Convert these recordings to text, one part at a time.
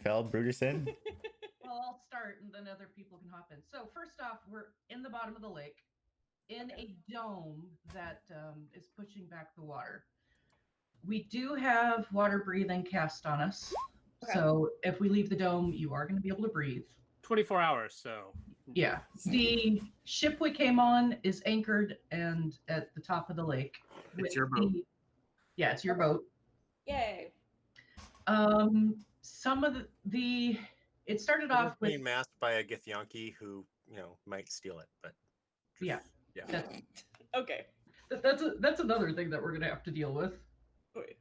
fell Brutus in? Well, I'll start and then other people can hop in. So first off, we're in the bottom of the lake in a dome that is pushing back the water. We do have water breathing cast on us. Okay. So if we leave the dome, you are going to be able to breathe. 24 hours, so. Yeah. The ship we came on is anchored and at the top of the lake. It's your boat. Yeah, it's your boat. Yay. Some of the it started off with being masked by a Githyanki who, might steal it, but yeah. Okay. That's another thing that we're gonna have to deal with. Wait.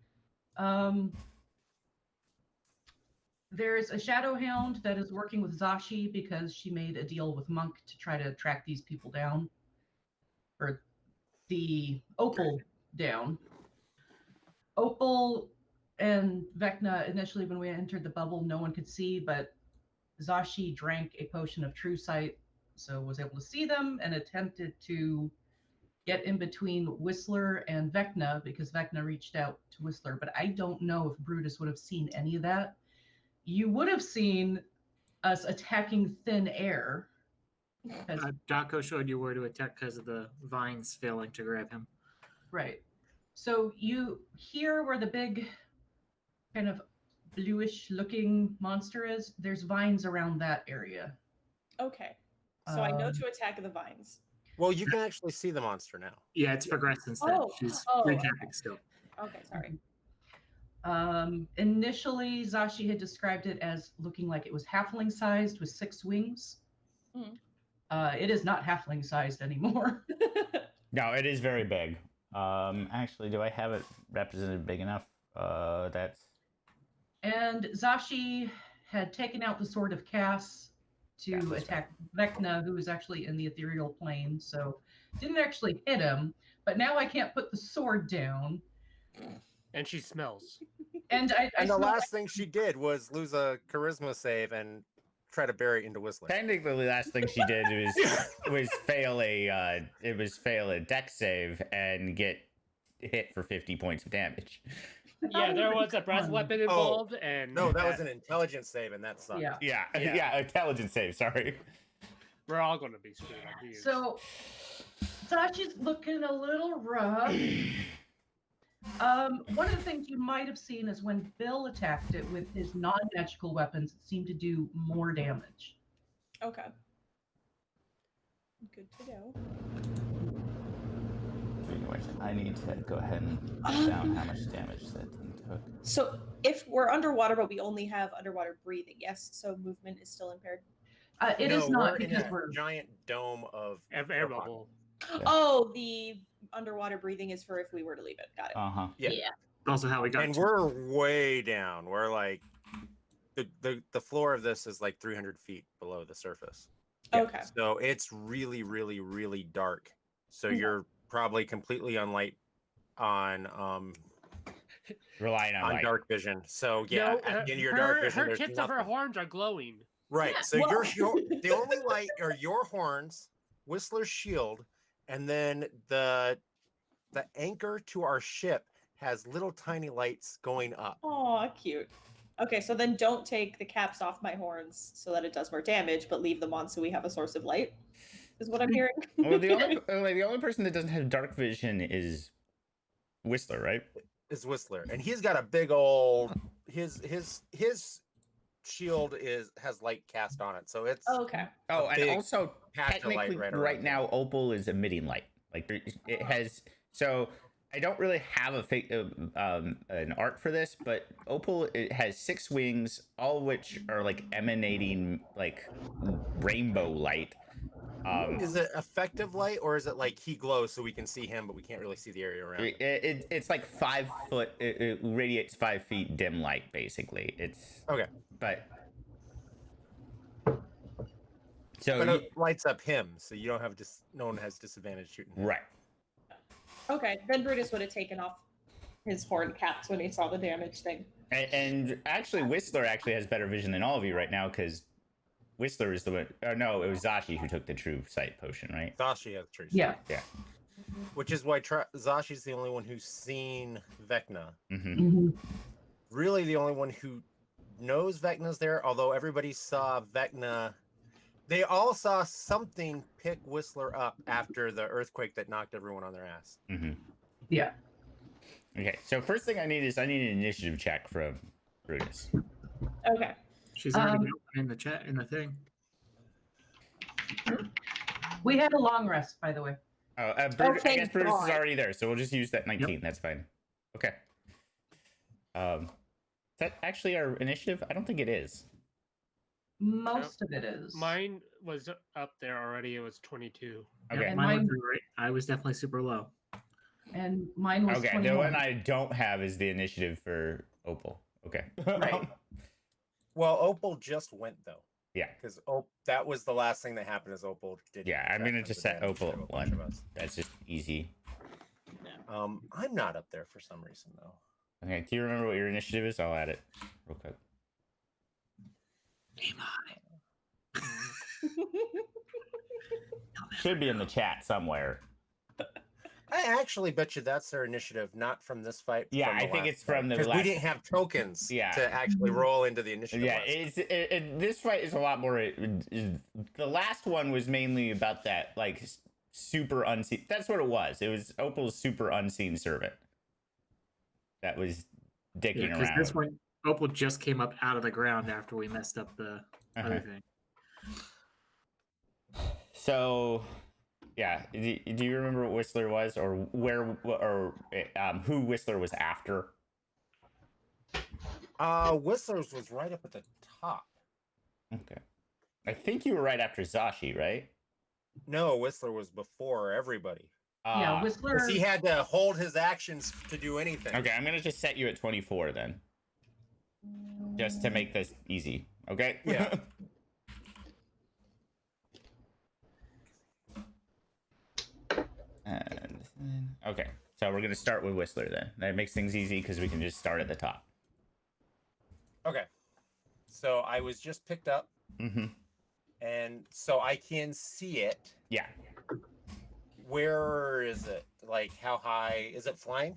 There's a shadow hound that is working with Zashi because she made a deal with Monk to try to track these people down, or the Opal down. Opal and Vecna, initially when we entered the bubble, no one could see, but Zashi drank a potion of true sight, so was able to see them and attempted to get in between Whistler and Vecna because Vecna reached out to Whistler, but I don't know if Brutus would have seen any of that. You would have seen us attacking thin air. Daco showed you where to attack because of the vines failing to grab him. Right. So you hear where the big kind of bluish looking monster is. There's vines around that area. Okay. So I know to attack the vines. well, you can actually see the monster now. Yeah, it's progressed instead. She's recapping still. Okay, sorry. Initially, Zashi had described it as looking like it was halfling sized with 6 wings. It is not halfling sized anymore. No, it is very big. Actually, do I have it represented big enough? That's. And Zashi had taken out the Sword of Cass to attack Vecna, who was actually in the ethereal plane, so didn't actually hit him. But now I can't put the sword down. And she smells. And I the last thing she did was lose a charisma save and try to bury it into Whistler. Technically, the last thing she did was fail a dex save and get hit for 50 points of damage. Yeah, there was a breath weapon involved, and no, that was an intelligence save, and that sucked. Yeah, intelligence save. Sorry. We're all going to be screwed up here. So Zashi's looking a little rough. One of the things you might have seen is when Bill attacked it with his non-magical weapons, it seemed to do more damage. Okay. Good to know. I need to go ahead and write down how much damage that thing took. So if we're underwater, but we only have underwater breathing, yes? So movement is still impaired? It is not in because a we're giant dome of air bubble. Oh, the underwater breathing is for if we were to leave it. Got it. Uh-huh. Yeah. Also how we got And we're way down. We're like the floor of this is like 300 feet below the surface. Okay. So it's really, really, really dark. So you're probably completely on light on relying on light. dark vision. So yeah, in your dark vision, her there's tips of her nothing. horns are glowing. Right. So the only light are your horns, Whistler's shield, and then the anchor to our ship has little tiny lights going up. Oh, cute. Okay, so then don't take the caps off my horns so that it does more damage, but leave them on so we have a source of light. Is what I'm hearing. Well, the only person that doesn't have dark vision is Whistler, right? Is Whistler, and he's got a big old his shield has light cast on it, so it's okay. Oh, and also patch of light technically, right right around now, Opal is emitting light. Like it has. So I don't really have an art for this, but Opal it has 6 wings, all of which are like emanating like rainbow light. Is it effective light, or is it like he glows so we can see him, but we can't really see the area around him? It's like 5 foot. It radiates 5 feet dim light, basically. It's okay, but it lights up him, so you don't have no one has disadvantage shooting him. Right. Okay, then Brutus would have taken off his horn caps when he saw the damage thing. And actually, Whistler actually has better vision than all of you right now because Whistler is the one. Oh no, it was Zashi who took the true sight potion, right? Zashi has true sight. yeah. Which is why Zashi's the only one who's seen Vecna. Mm-hmm. Really, the only one who knows Vecna's there, although everybody saw Vecna. They all saw something pick Whistler up after the earthquake that knocked everyone on their ass. Mm-hmm. Yeah. Okay, so first thing I need an initiative check from Brutus. Okay. She's already in the chat in the thing. We had a long rest, by the way. I thank guess Brutus is God. already there, so we'll just use that 19. That's fine. Okay. Is that actually our initiative? I don't think it is. Most of it is. Mine was up there already. It was 22. Okay. And Mine mine- was right. I was definitely super low. And mine was Okay, 21. the one I don't have is the initiative for Opal. Okay. Right. Well, Opal just went though, Yeah. because that was the last thing that happened. Is Opal did? Yeah, I'm gonna just set Opal at one. 1. That's just easy. I'm not up there for some reason though. Okay, do you remember what your initiative is? I'll add it real quick. Should be in the chat somewhere. I actually bet you that's their initiative, not from this fight. Yeah, from the I think last it's from fight, the 'cause last. we didn't have tokens Yeah. to actually roll into the initiative. Yeah, last this fight is a lot more. The last one was mainly about that, like, super unseen. That's what it was. It was Opal's super unseen servant that was dicking Yeah, because around. this one, Opal just came up out of the ground after we messed up the other thing. So, yeah, do you remember what Whistler was, or where, or who Whistler was after? Whistler's was right up at the top. Okay, I think you were right after Zashi, right? No, Whistler was before everybody. Yeah, Whistler. 'Cause he had to hold his actions to do anything. Okay, I'm gonna just set you at 24 then, just to make this easy. Okay. Yeah. Okay, so we're gonna start with Whistler then. That makes things easy because we can just start at the top. Okay. So I was just picked up, Mm-hmm. and so I can see it. Yeah. Where is it? Like, how high is it flying?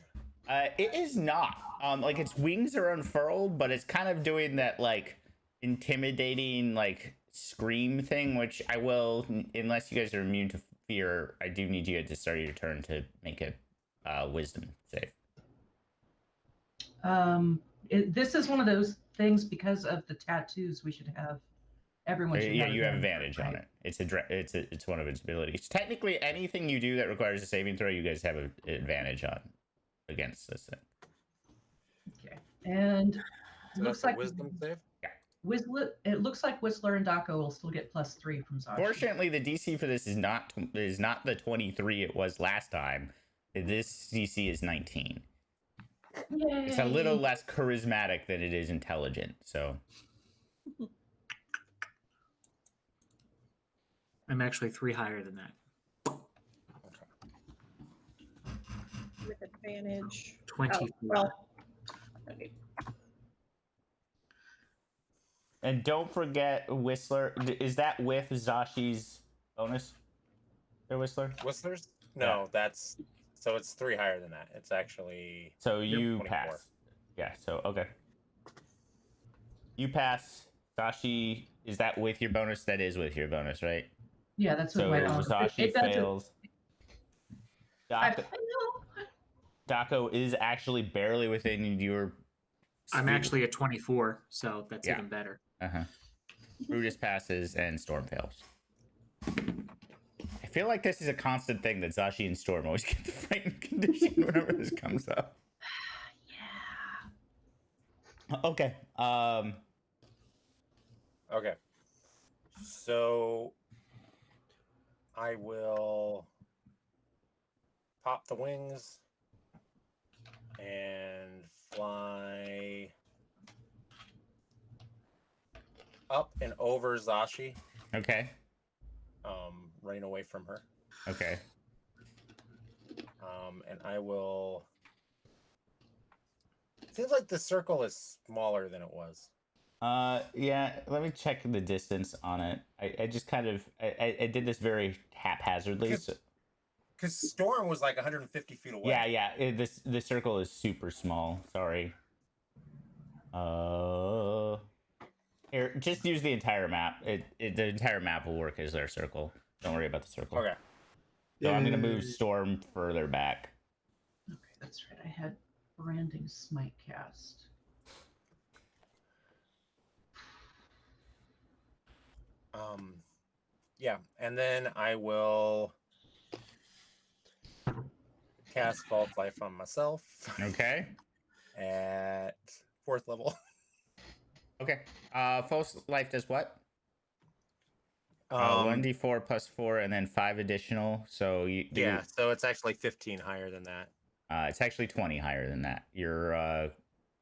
It is not. Like, its wings are unfurled, but it's kind of doing that, like, intimidating, like, scream thing, which I will, unless you guys are immune to fear, I do need you to start your turn to make a wisdom save. This is one of those things because of the tattoos. We should have everyone. Should Yeah, have you have advantage, advantage on right? it. It's one of its abilities. Technically, anything you do that requires a saving throw, you guys have an advantage on against this thing. Okay, and So looks that's a like wisdom save. Whistler. It looks like Whistler and Daco will still get +3 from Zashi. Fortunately, the DC for this is not the 23 it was last time. This DC is 19. It's a little Yay. less charismatic than it is intelligent. So I'm actually 3 higher than that. With advantage. 24. Oh, well. Okay. and don't forget Whistler. Is that with Zashi's bonus? There, Whistler. Whistlers? No, that's so it's 3 higher than that. It's actually So you 24. pass. Yeah. So okay. You pass. Zashi, is that with your bonus? That is with your bonus, right? Yeah, that's what So my bonus. Zashi It doesn't- fails. I Daco, fail. Daco is actually barely within your. I'm speed. actually at 24, so that's Yeah. even better. Uh-huh. Brutus passes and Storm fails. I feel like this is a constant thing that Zashi and Storm always get the frightened condition whenever this comes up. Yeah. Okay. Okay. So I will pop the wings and fly up and over Zashi, Okay. running away from her. Okay. And I will. Seems like the circle is smaller than it was. Yeah, let me check the distance on it. I just kind of I did this very haphazardly. Because- So, Because Storm was like 150 feet away. yeah, the circle is super small. Sorry. Here, just use the entire map. The entire map will work as their circle. Don't worry about the circle. Okay. So I'm gonna move Storm further back. Okay, that's right. I had branding smite cast. Yeah, and then I will cast False Life on myself Okay. at 4th level. Okay. False life does what? 'Cause 1d4 plus 4 and then 5 additional. So you do, yeah, so it's actually 15 higher than that. it's actually 20 higher than that. Your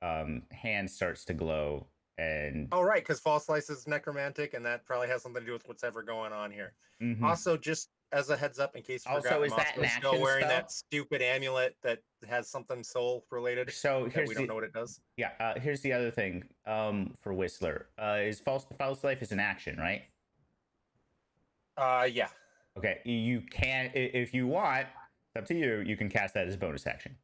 hand starts to glow and Oh, right, because False Life is necromantic, and that probably has something to do with what's ever going on here. Mhm. Also, just as a heads up, in case you Also, forgot, is I'm that an also still action wearing spell? that stupid amulet that has something soul related So that here's we don't the know what it does. yeah. Here's the other thing. For Whistler, is false life is an action, right? Yeah. Okay. You can, if you want. It's up to you. You can cast that as a bonus action.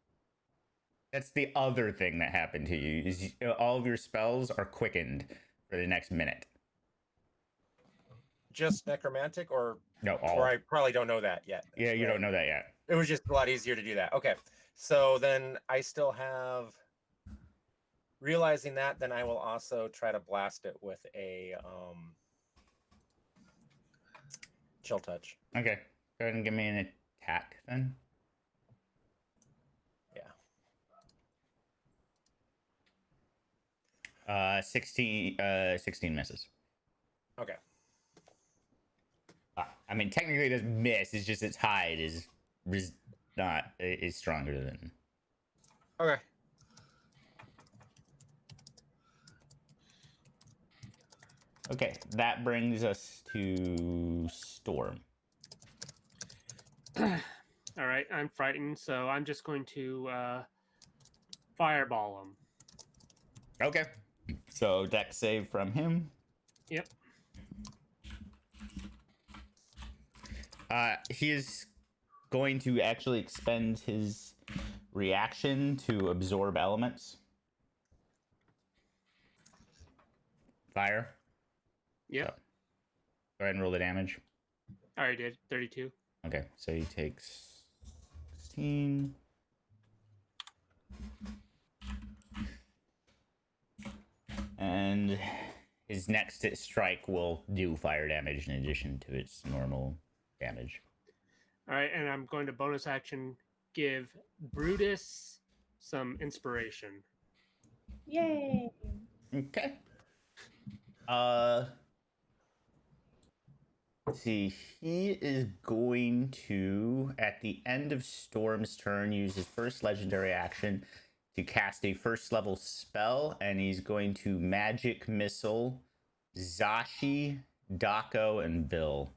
That's the other thing that happened to you. Is all of your spells are quickened for the next minute. Just necromantic, or No, all. or I probably don't know that yet. Yeah, you Right. don't know that yet. It was just a lot easier to do that. Okay, so then I still have. Realizing that, then I will also try to blast it with a chill touch. Okay. Go ahead and give me an attack then. Yeah. 16 misses. Okay. I mean, technically it doesn't miss. It's just its hide is not is stronger than. Okay. Okay, that brings us to Storm. All right, I'm frightened, so I'm just going to fireball him. Okay. So deck save from him. Yep. He is going to actually expend his reaction to absorb elements. Fire. Yep. So, go ahead and roll the damage. I already did. 32. Okay, so he takes 16. And his next strike will do fire damage in addition to its normal damage. All right, and I'm going to bonus action give Brutus some inspiration. Yay! Okay. Let's see. He is going to, at the end of Storm's turn, use his first legendary action to cast a first level spell, and he's going to magic missile Zashi, Dako, and Bill.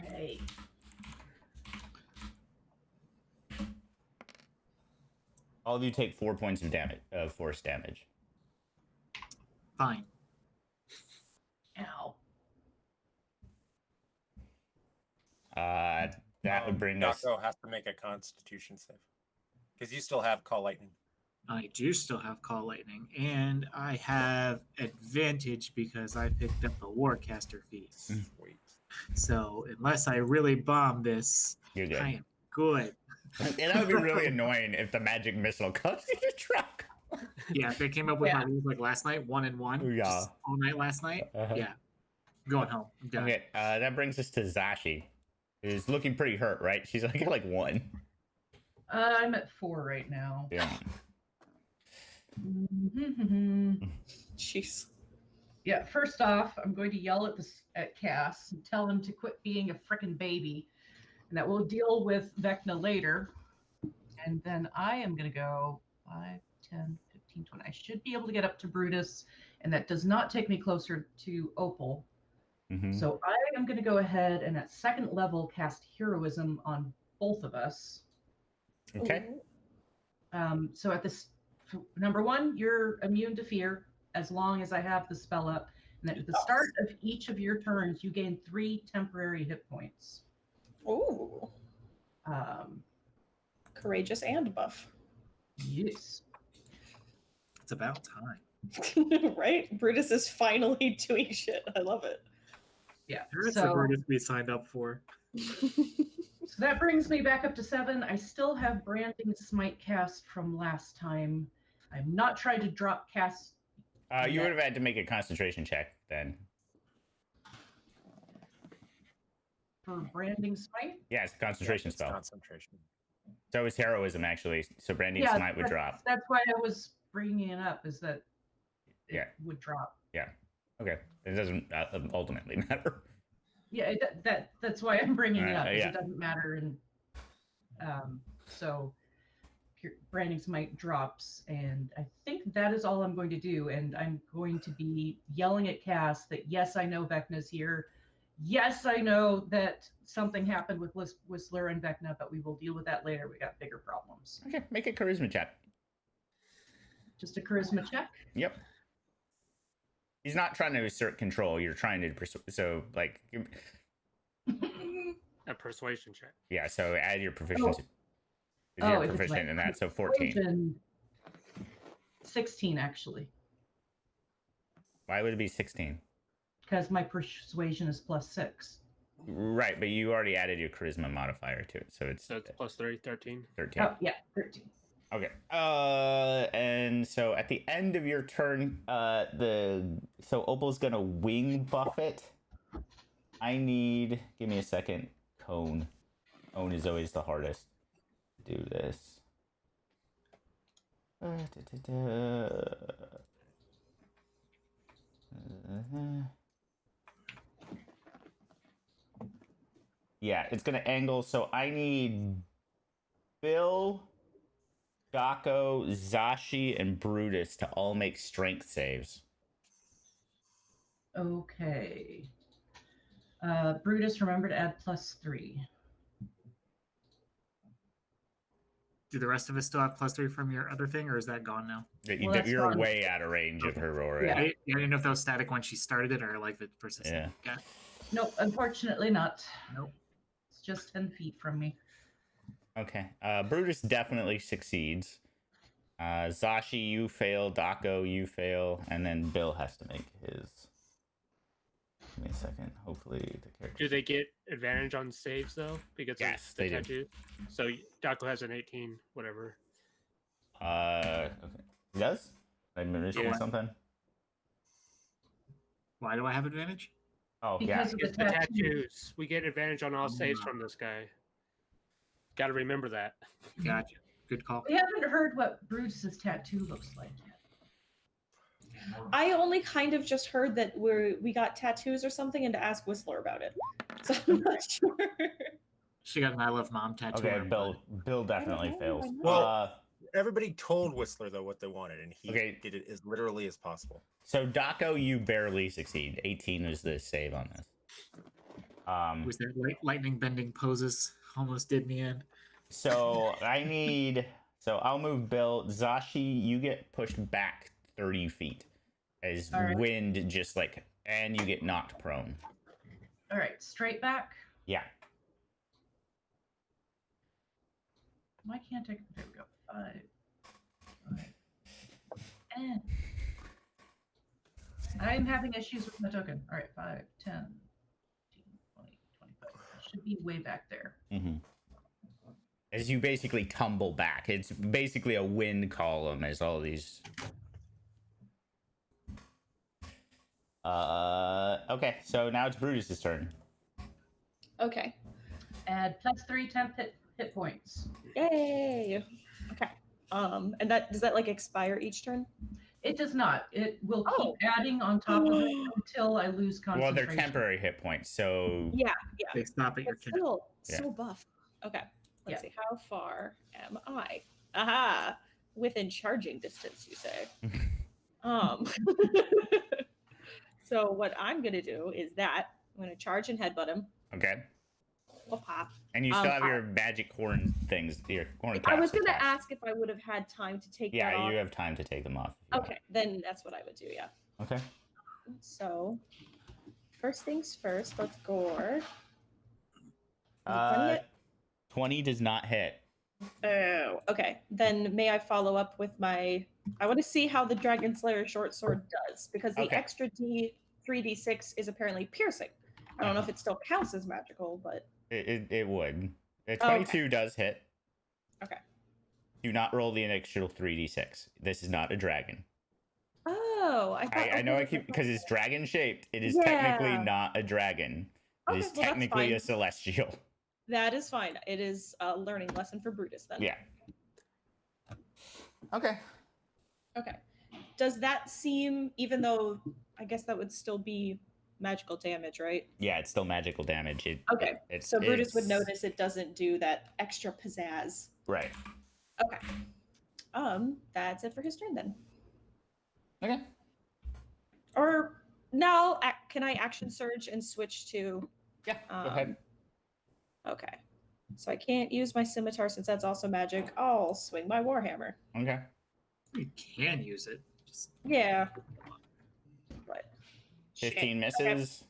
Okay. All of you take 4 points of damage, force damage. Fine. Ow. That would bring us. Dako has to make a Constitution save because you still have Call Lightning. I do still have Call Lightning, and I have advantage because I picked up the Warcaster feat. Sweet. So unless I really bomb this, You're good. I am good. And that would be really annoying if the magic missile comes to your truck. Yeah, they came up with Yeah. my rules like last night, 1 and 1. Yeah. Just all night last night. Uh-huh. Yeah. I'm going home. I'm done. Okay, that brings us to Zashi, who's looking pretty hurt, right? She's like 1. I'm at 4 right now. Yeah. Jeez. Yeah, first off, I'm going to yell at Cass and tell him to quit being a frickin' baby, and that we'll deal with Vecna later. And then I am going to go 5, 10, 15, 20. I should be able to get up to Brutus, and that does not take me closer to Opal. Mm-hmm. So I am going to go ahead and at second level cast Heroism on both of us. Okay. So at this, number 1, you're immune to fear as long as I have the spell up. And then at the start of each of your turns, you gain 3 temporary hit points. Ooh. Um, Courageous and buff. Yes. It's about time. Right? Brutus is finally doing shit. I love it. Yeah. That's the So, Brutus we signed up for. so that brings me back up to 7. I still have Branding Smite cast from last time. I'm not trying to drop cast. You Yeah. would have had to make a concentration check then. For Branding Smite? Yeah, it's a concentration It's spell. concentration. So it's heroism actually. So branding Yeah, smite would drop. That's why I was bringing it up, is that it Yeah. would drop. Yeah. Okay. It doesn't ultimately matter. Yeah, that's why I'm bringing it up, because yeah. it doesn't matter. And so Branding Smite drops, and I think that is all I'm going to do. And I'm going to be yelling at Cass that, yes, I know Vecna's here. Yes, I know that something happened with Whistler and Vecna, but we will deal with that later. We got bigger problems. Okay. Make a charisma check. Just a charisma check. Yep. He's not trying to assert control. You're trying to so like A persuasion check. yeah. So add your proficiency. Oh, You're if it's proficient my in that. So 14. Persuasion, 16 actually, Why would it be 16? because my persuasion is +6. Right, but you already added your charisma modifier to it, so it's So it's +3, 13. 13. Oh yeah, 13. Okay. And so at the end of your turn, so Opal's gonna wing buffet. Give me a second. Cone is always the hardest to do this. Yeah, it's gonna angle. So I need Bill, Daco, Zashi, and Brutus to all make strength saves. Okay. Brutus, remember to add +3. Do the rest of us still have +3 from your other thing, or is that gone now? Well, that's You're fine. way out of range of her already. Yeah. I didn't know if that was static when she started it, or like if it persisted. Yeah. Got it. Nope, unfortunately not. Nope. It's just 10 feet from me. Okay. Brutus definitely succeeds. Zashi, you fail. Daco, you fail. And then Bill has to make his. Give me a second. Hopefully the character. Do they get advantage on saves though? Because Yes, of the they do. tattoo. So Daco has an 18, whatever. Okay. He does? Am I missing Yeah. something? Why do I have advantage? Oh, Because yeah. of the It's the tattoo. tattoos. We get advantage on all saves from this guy. Got to remember that. Gotcha. Good call. We haven't heard what Brutus's tattoo looks like yet. I only kind of just heard that we got tattoos or something, and to ask Whistler about it. So I'm not sure. She got an I love mom tattoo. Okay, on her Bill definitely know, fails. I know. Well, Everybody told Whistler though what they wanted, and he Okay. did it as literally as possible. So Daco, you barely succeed. 18 is the save on this. butt. Was that lightning bending poses almost did in the end? So I'll move Bill. Zashi, you get pushed back 30 feet as All right. wind just and you get knocked prone. All right, straight back. Yeah. Why can't I? There we go. 5. And I'm having issues with my token. All right, 5, 10, 15, 20, 25. I should be way back there. Mm-hmm. As you basically tumble back, it's basically a wind column as all these. Okay, so now it's Brutus's turn. Okay. Add +3 temp hit points. Yay. Okay. And that does that like expire each turn? It does not. It will keep Oh. adding on top of it until I lose Well, concentration. they're temporary hit points, so Yeah. They stop at your But turn. still, Yeah. so buff. Okay. Let's Yeah. see. How far am I? Aha. Within charging distance, you say. So what I'm gonna do is that I'm gonna charge and headbutt him. okay. We'll pop. And you still have I- your magic horn things, your horn I was caps gonna attached. ask if I would have had time to take that Yeah, off. you have time to take them off. if you want. Okay, then that's what I would do. Yeah. Okay. So, first things first. Let's gore. Is it done Uh, yet? 20 does not hit. Oh, okay. Then may I follow up with my? I want to see how the Dragon Slayer short sword does because the Okay. extra 3d6 is apparently piercing. I don't know if it still counts as magical, but It would. The Oh, 22 does hit. okay. Do not roll the initial 3d6. This is not a dragon. Oh, I thought. I know I okay, keep because it's dragon shaped. It is Yeah. technically not a dragon. It Okay, is well, that's technically fine. a celestial. That is fine. It is a learning lesson for Brutus then. Yeah. Okay. Okay. Does that seem, even though I guess that would still be magical damage, right? Yeah, it's still magical damage. Okay. It's, So Brutus would it's- notice it doesn't do that extra pizzazz. Right. Okay. That's it for his turn then. Okay. Or now, can I action surge and switch to? Yeah. Go ahead. Okay. So I can't use my scimitar since that's also magic. I'll swing my warhammer. Okay. You can use it. Just Yeah. But 15 shit. misses.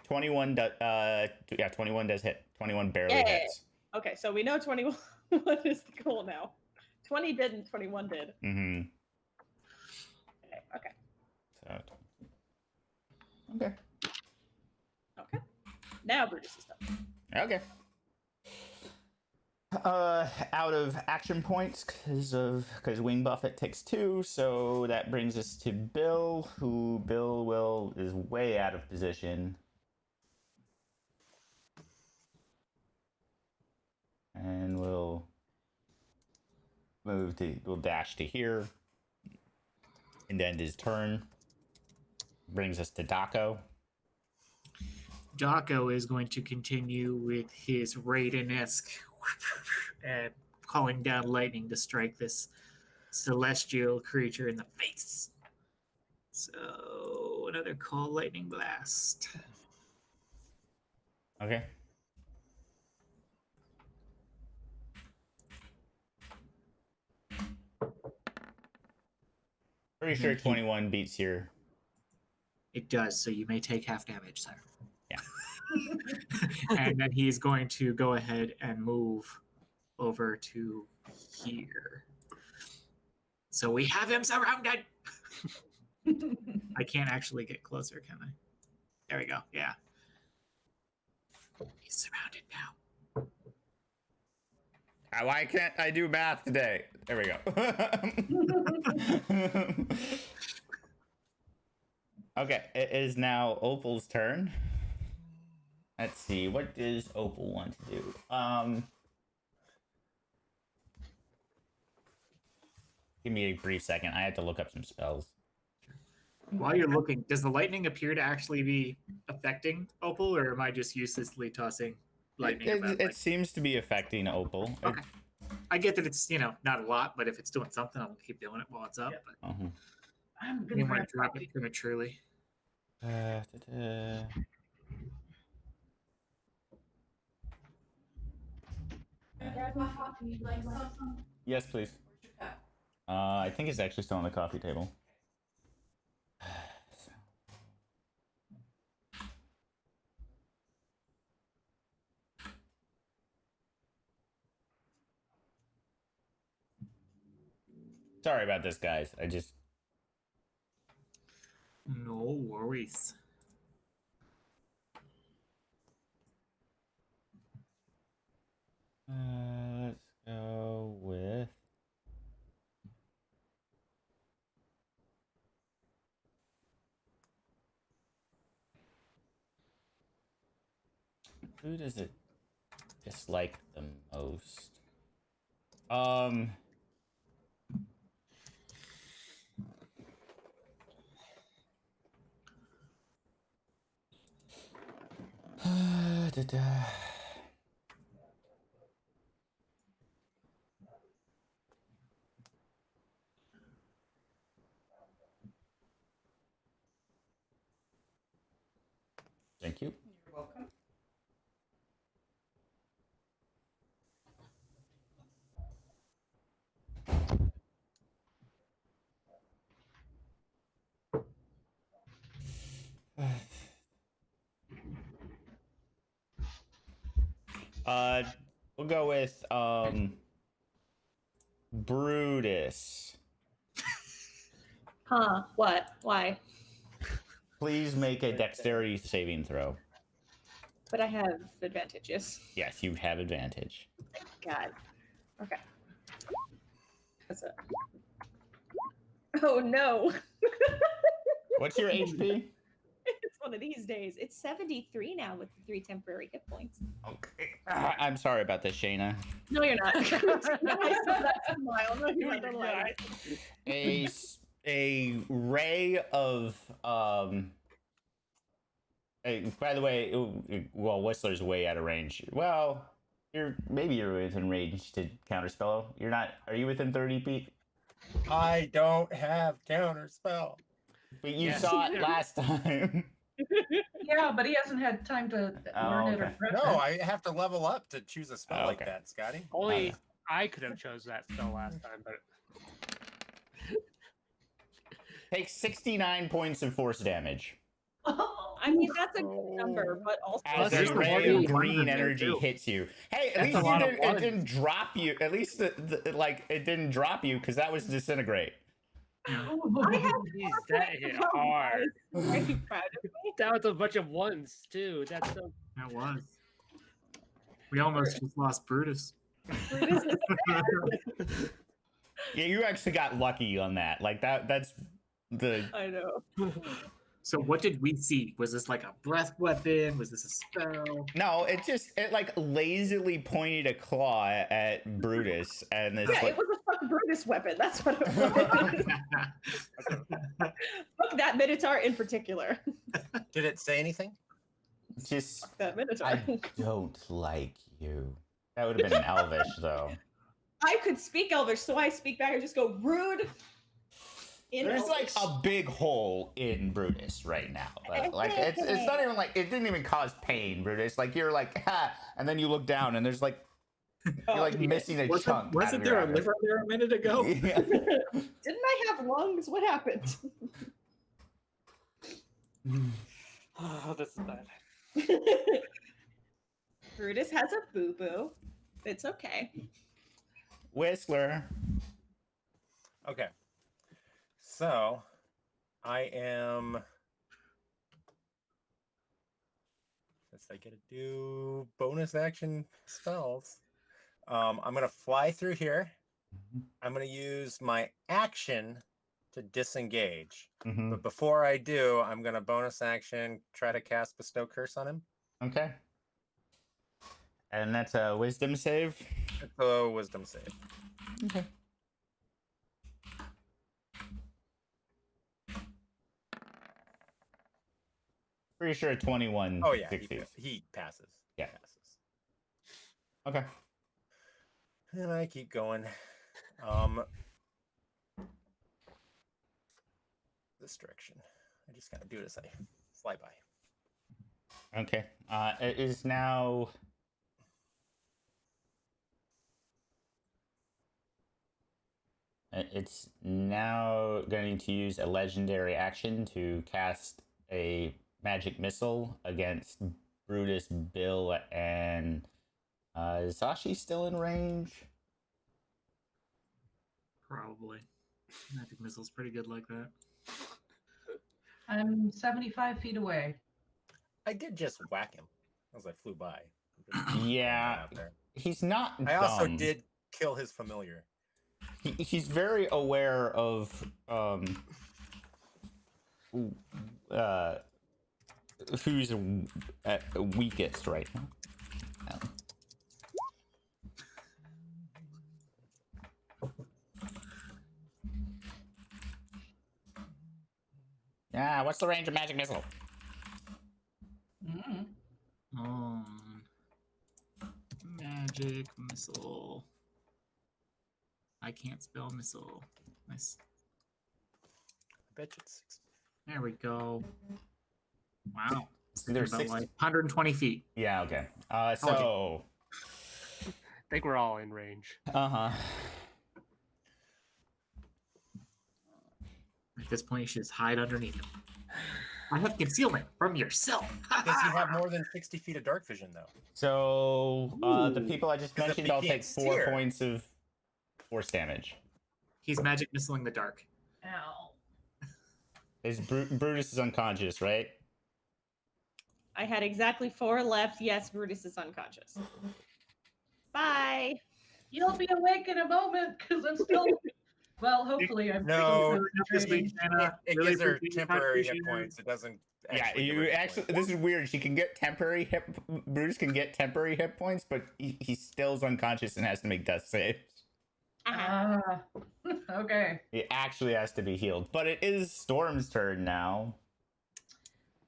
21 yeah, 21 does hit. 21 barely Yeah. hits. Okay, so we know 21 is the goal now. 20 didn't, 21 did. Mm-hmm. Okay. So okay. Okay. Now Brutus is done. Okay. Out of action points because Wing Buffet takes 2, so that brings us to Bill, who is way out of position. And we'll dash to here and end his turn. Brings us to Daco. Daco is going to continue with his Raiden-esque and calling down lightning to strike this celestial creature in the face. So another call lightning blast. Okay. Pretty sure 21 beats your. It does, so you may take half damage, sir. Yeah. And then he's going to go ahead and move over to here. So we have him surrounded. I can't actually get closer, can I? There we go. Yeah. He's surrounded now. Why can't I do math today? There we go. Okay, it is now Opal's turn. Let's see, what does Opal want to do? Give me a brief second. I have to look up some spells. While you're looking, does the lightning appear to actually be affecting Opal, or am I just uselessly tossing lightning about? It seems to be affecting Opal. Okay. I get that it's, not a lot, but if it's doing something, I'll keep doing it while it's up. Yeah. But Uh-huh. I'm you gonna want grab to drop coffee. it prematurely. Yes, please. I think it's actually still on the coffee table. Sorry about this, guys. I just. No worries. Let's go with. Who does it dislike the most? Thank you. You're welcome. We'll go with Brutus. Huh? What? Why? Please make a dexterity saving throw. But I have advantages. Yes, you have advantage. God. Okay. That's it. Oh no. What's your HP? It's one of these days. It's 73 now with the 3 temporary hit points. Okay. I'm sorry about this, Shayna. No, you're not. I saw that smile. No, you're not. Don't lie. A ray of by the way, well, Whistler's way out of range. Well, you're within range to counterspell. You're not. Are you within 30 feet? I don't have counterspell. But you Yes. saw it last time. Yeah, but he hasn't had time to learn it or okay. prep No, it. I have to level up to choose a spell like Okay. that, Scotty. Only I could have chose that spell last time, but Take 69 points of force damage. I mean, that's a good number, but also As there's a the ray one of you green wanted to energy do. hits you. Hey, at That's least a lot of it ones. didn't drop you. At least it didn't drop you because that was disintegrate. I have Jeez, that hit hard. I'm very proud of me. That was a bunch of ones too. That's so. That was. We almost just lost Brutus. Brutus is Yeah, you actually got lucky on that. Like that's the I know. So what did we see? Was this like a breath weapon? Was this a spell? no. It like lazily pointed a claw at Brutus, and it's Yeah, like it was a fuck Brutus weapon. That's what it was. Fuck that Minotaur in particular. Did it say anything? just Fuck that Minotaur. I don't like you. That would have been an Elvish though. I could speak Elvish, so I speak back. I just go rude. In There's like Elvish. a big hole in Brutus right now. Like it's not even like it didn't even cause pain, Brutus. Like you're like ha, and then you look down and there's like you're like missing a chunk. Wasn't there a liver there a minute ago? Yeah. Didn't I have lungs? What happened? Oh, this is bad. Brutus has a boo boo. It's okay. Whistler. Okay. So, I am. Since I get to do bonus action spells, I'm gonna fly through here. I'm gonna use my action to disengage. Mm-hmm. But before I do, I'm gonna bonus action try to cast Bestow Curse on him. Okay. And that's a wisdom save. It's a wisdom save. Okay. Pretty sure 21 Oh yeah, succeeds. he passes. Yeah. Passes. Okay. And I keep going. This direction. I just kind of do it as I fly by. Okay. It is now. It's now going to use a legendary action to cast a magic missile against Brutus, Bill, and is Sashi still in range? Probably. Magic missile's pretty good like that. I'm 75 feet away. I did just whack him as I flew by. Yeah, Out there. he's not. I also dumb. did kill his familiar. He's very aware of who's at weakest right now. Yeah, what's the range of magic missile? Mm. Magic missile. I can't spell missile. Nice. I bet you it's 6. There we go. Wow. There's About 60. like 120 feet. Yeah, okay. So, I think we're all in range. uh-huh. At this point, you should just hide underneath him. I have concealment from yourself. Does he have more than 60 feet of dark vision, though? So the Ooh. people I just 'Cause if mentioned he all can't take 4 steer- points of force damage. He's magic missiling the dark. Ow. Brutus is unconscious, right? I had exactly 4 left. Yes, Brutus is unconscious. Bye. You'll be awake in a moment because I'm still. Well, hopefully I'm No, still concentrating. It Really gives her appreciate your temporary hit contribution. points. It doesn't. Yeah, Actually give her you hit actually. points. This is weird. She can get temporary hit. Brutus can get temporary hit points, but he still is unconscious and has to make death saves. Ah, okay. He actually has to be healed. But it is Storm's turn now.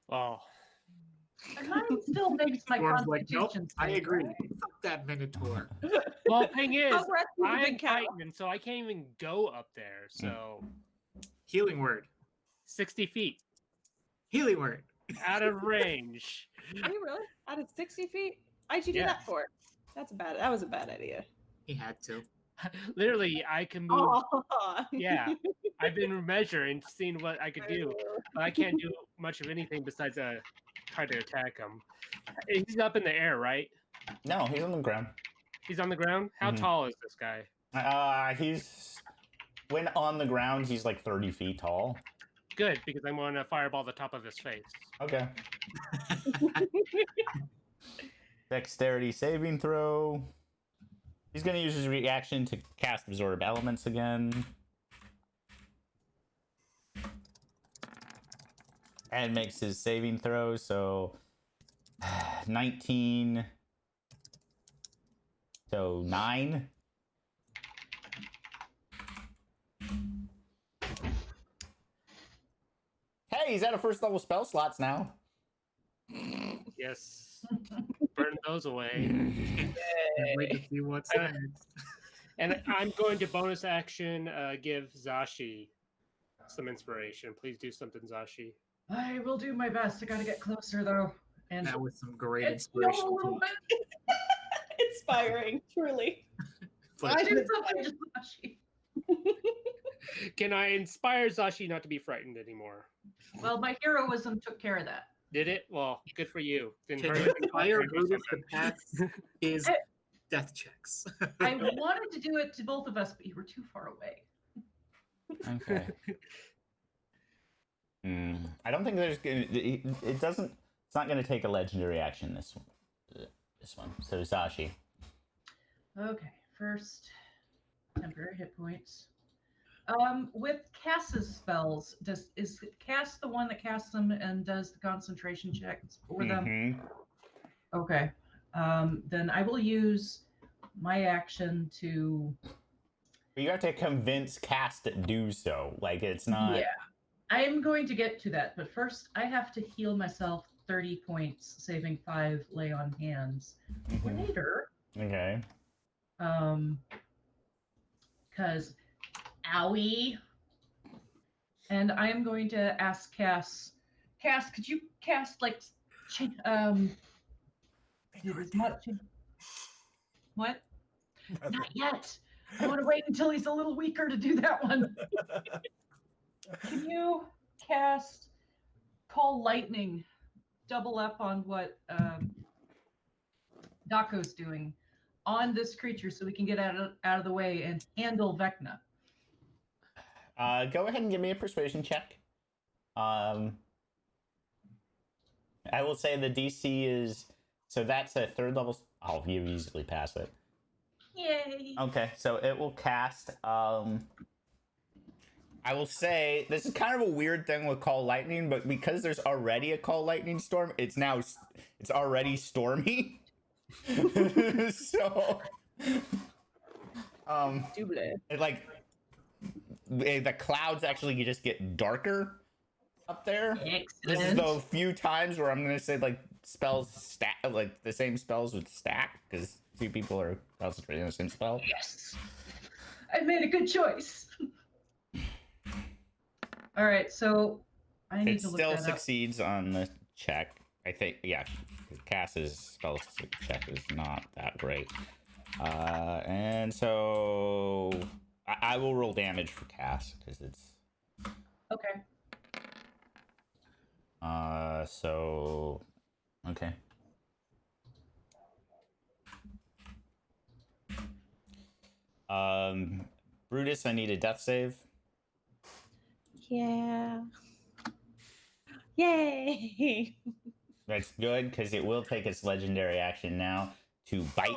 Well, And mine still makes my Storm's like, nope, constitution I save, agree. right? Fuck that Minotaur. well, thing is, How aggressive is a I'm big cow? Titan, so I can't even go up there. So Healing word. 60 feet Healing word. out of range. Are you really? Out of 60 feet? Why'd you do Yeah. that for? That was a bad idea. He had to. Literally, I can move. Oh. Yeah, I've been measuring, seeing what I could do, but I can't do much of anything besides try to attack him. He's up in the air, right? No, he's on the ground. He's on the ground. How Mhm. tall is this guy? He's when on the ground, he's like 30 feet tall. Good, because I'm going to fireball the top of his face. Okay. Dexterity saving throw. He's going to use his reaction to cast Absorb Elements again. And makes his saving throw, so 19. So 9. Hey, he's out of first level spell slots now. Yes. Burn those away. Can't wait to see what's Uh, next. And I'm going to bonus action give Zashi some inspiration. Please do something, Zashi. I will do my best. I gotta get closer though. And That was some great it's still inspiration. a little too. bit. Inspiring, truly. But I do something to Sashi. Can I inspire Zashi not to be frightened anymore? Well, my heroism took care of that. Did it? Well, good for you. Then can hurry you up and inspire do Brutus to something. pass his I- death checks? I wanted to do it to both of us, but you were too far away. Okay. I don't think there's gonna. It doesn't. It's not gonna take a legendary action this one. This one. So Zashi. Okay, first temporary hit points. With Cass's spells, is Cass the one that casts them and does the concentration checks for them? Mhm. Okay. Then I will use my action to. You have to convince Cass to do so. Like it's not. Yeah, I am going to get to that, but first I have to heal myself 30 points, saving 5 lay on hands. Mhm. Later, Okay. because owie. And I am going to ask Cass. Cass, could you cast like, as much? What? Not yet. I want to wait until he's a little weaker to do that one. Can you cast Call Lightning, double up on what Dako's doing on this creature so we can get out of the way and handle Vecna? Go ahead and give me a persuasion check. I will say the DC is so that's a 3rd level. Oh, you easily pass it. Yay! Okay, so it will cast. I will say this is kind of a weird thing with Call Lightning, but because there's already a Call Lightning storm, it's already stormy. So, Double. it like the clouds actually just get darker up there. This is Excellent. the few times where I'm gonna say like spells stack, like the same spells would stack because 2 people are concentrating on the same spell. Yes. I made a good choice. All right, so I need It to look still that up. succeeds on the check. I think, yeah, Cass's spell check is not that great. And so I will roll damage for Cass because it's Okay. So okay. Brutus, I need a death save. Yeah. Yay! That's good because it will take its legendary action now to bite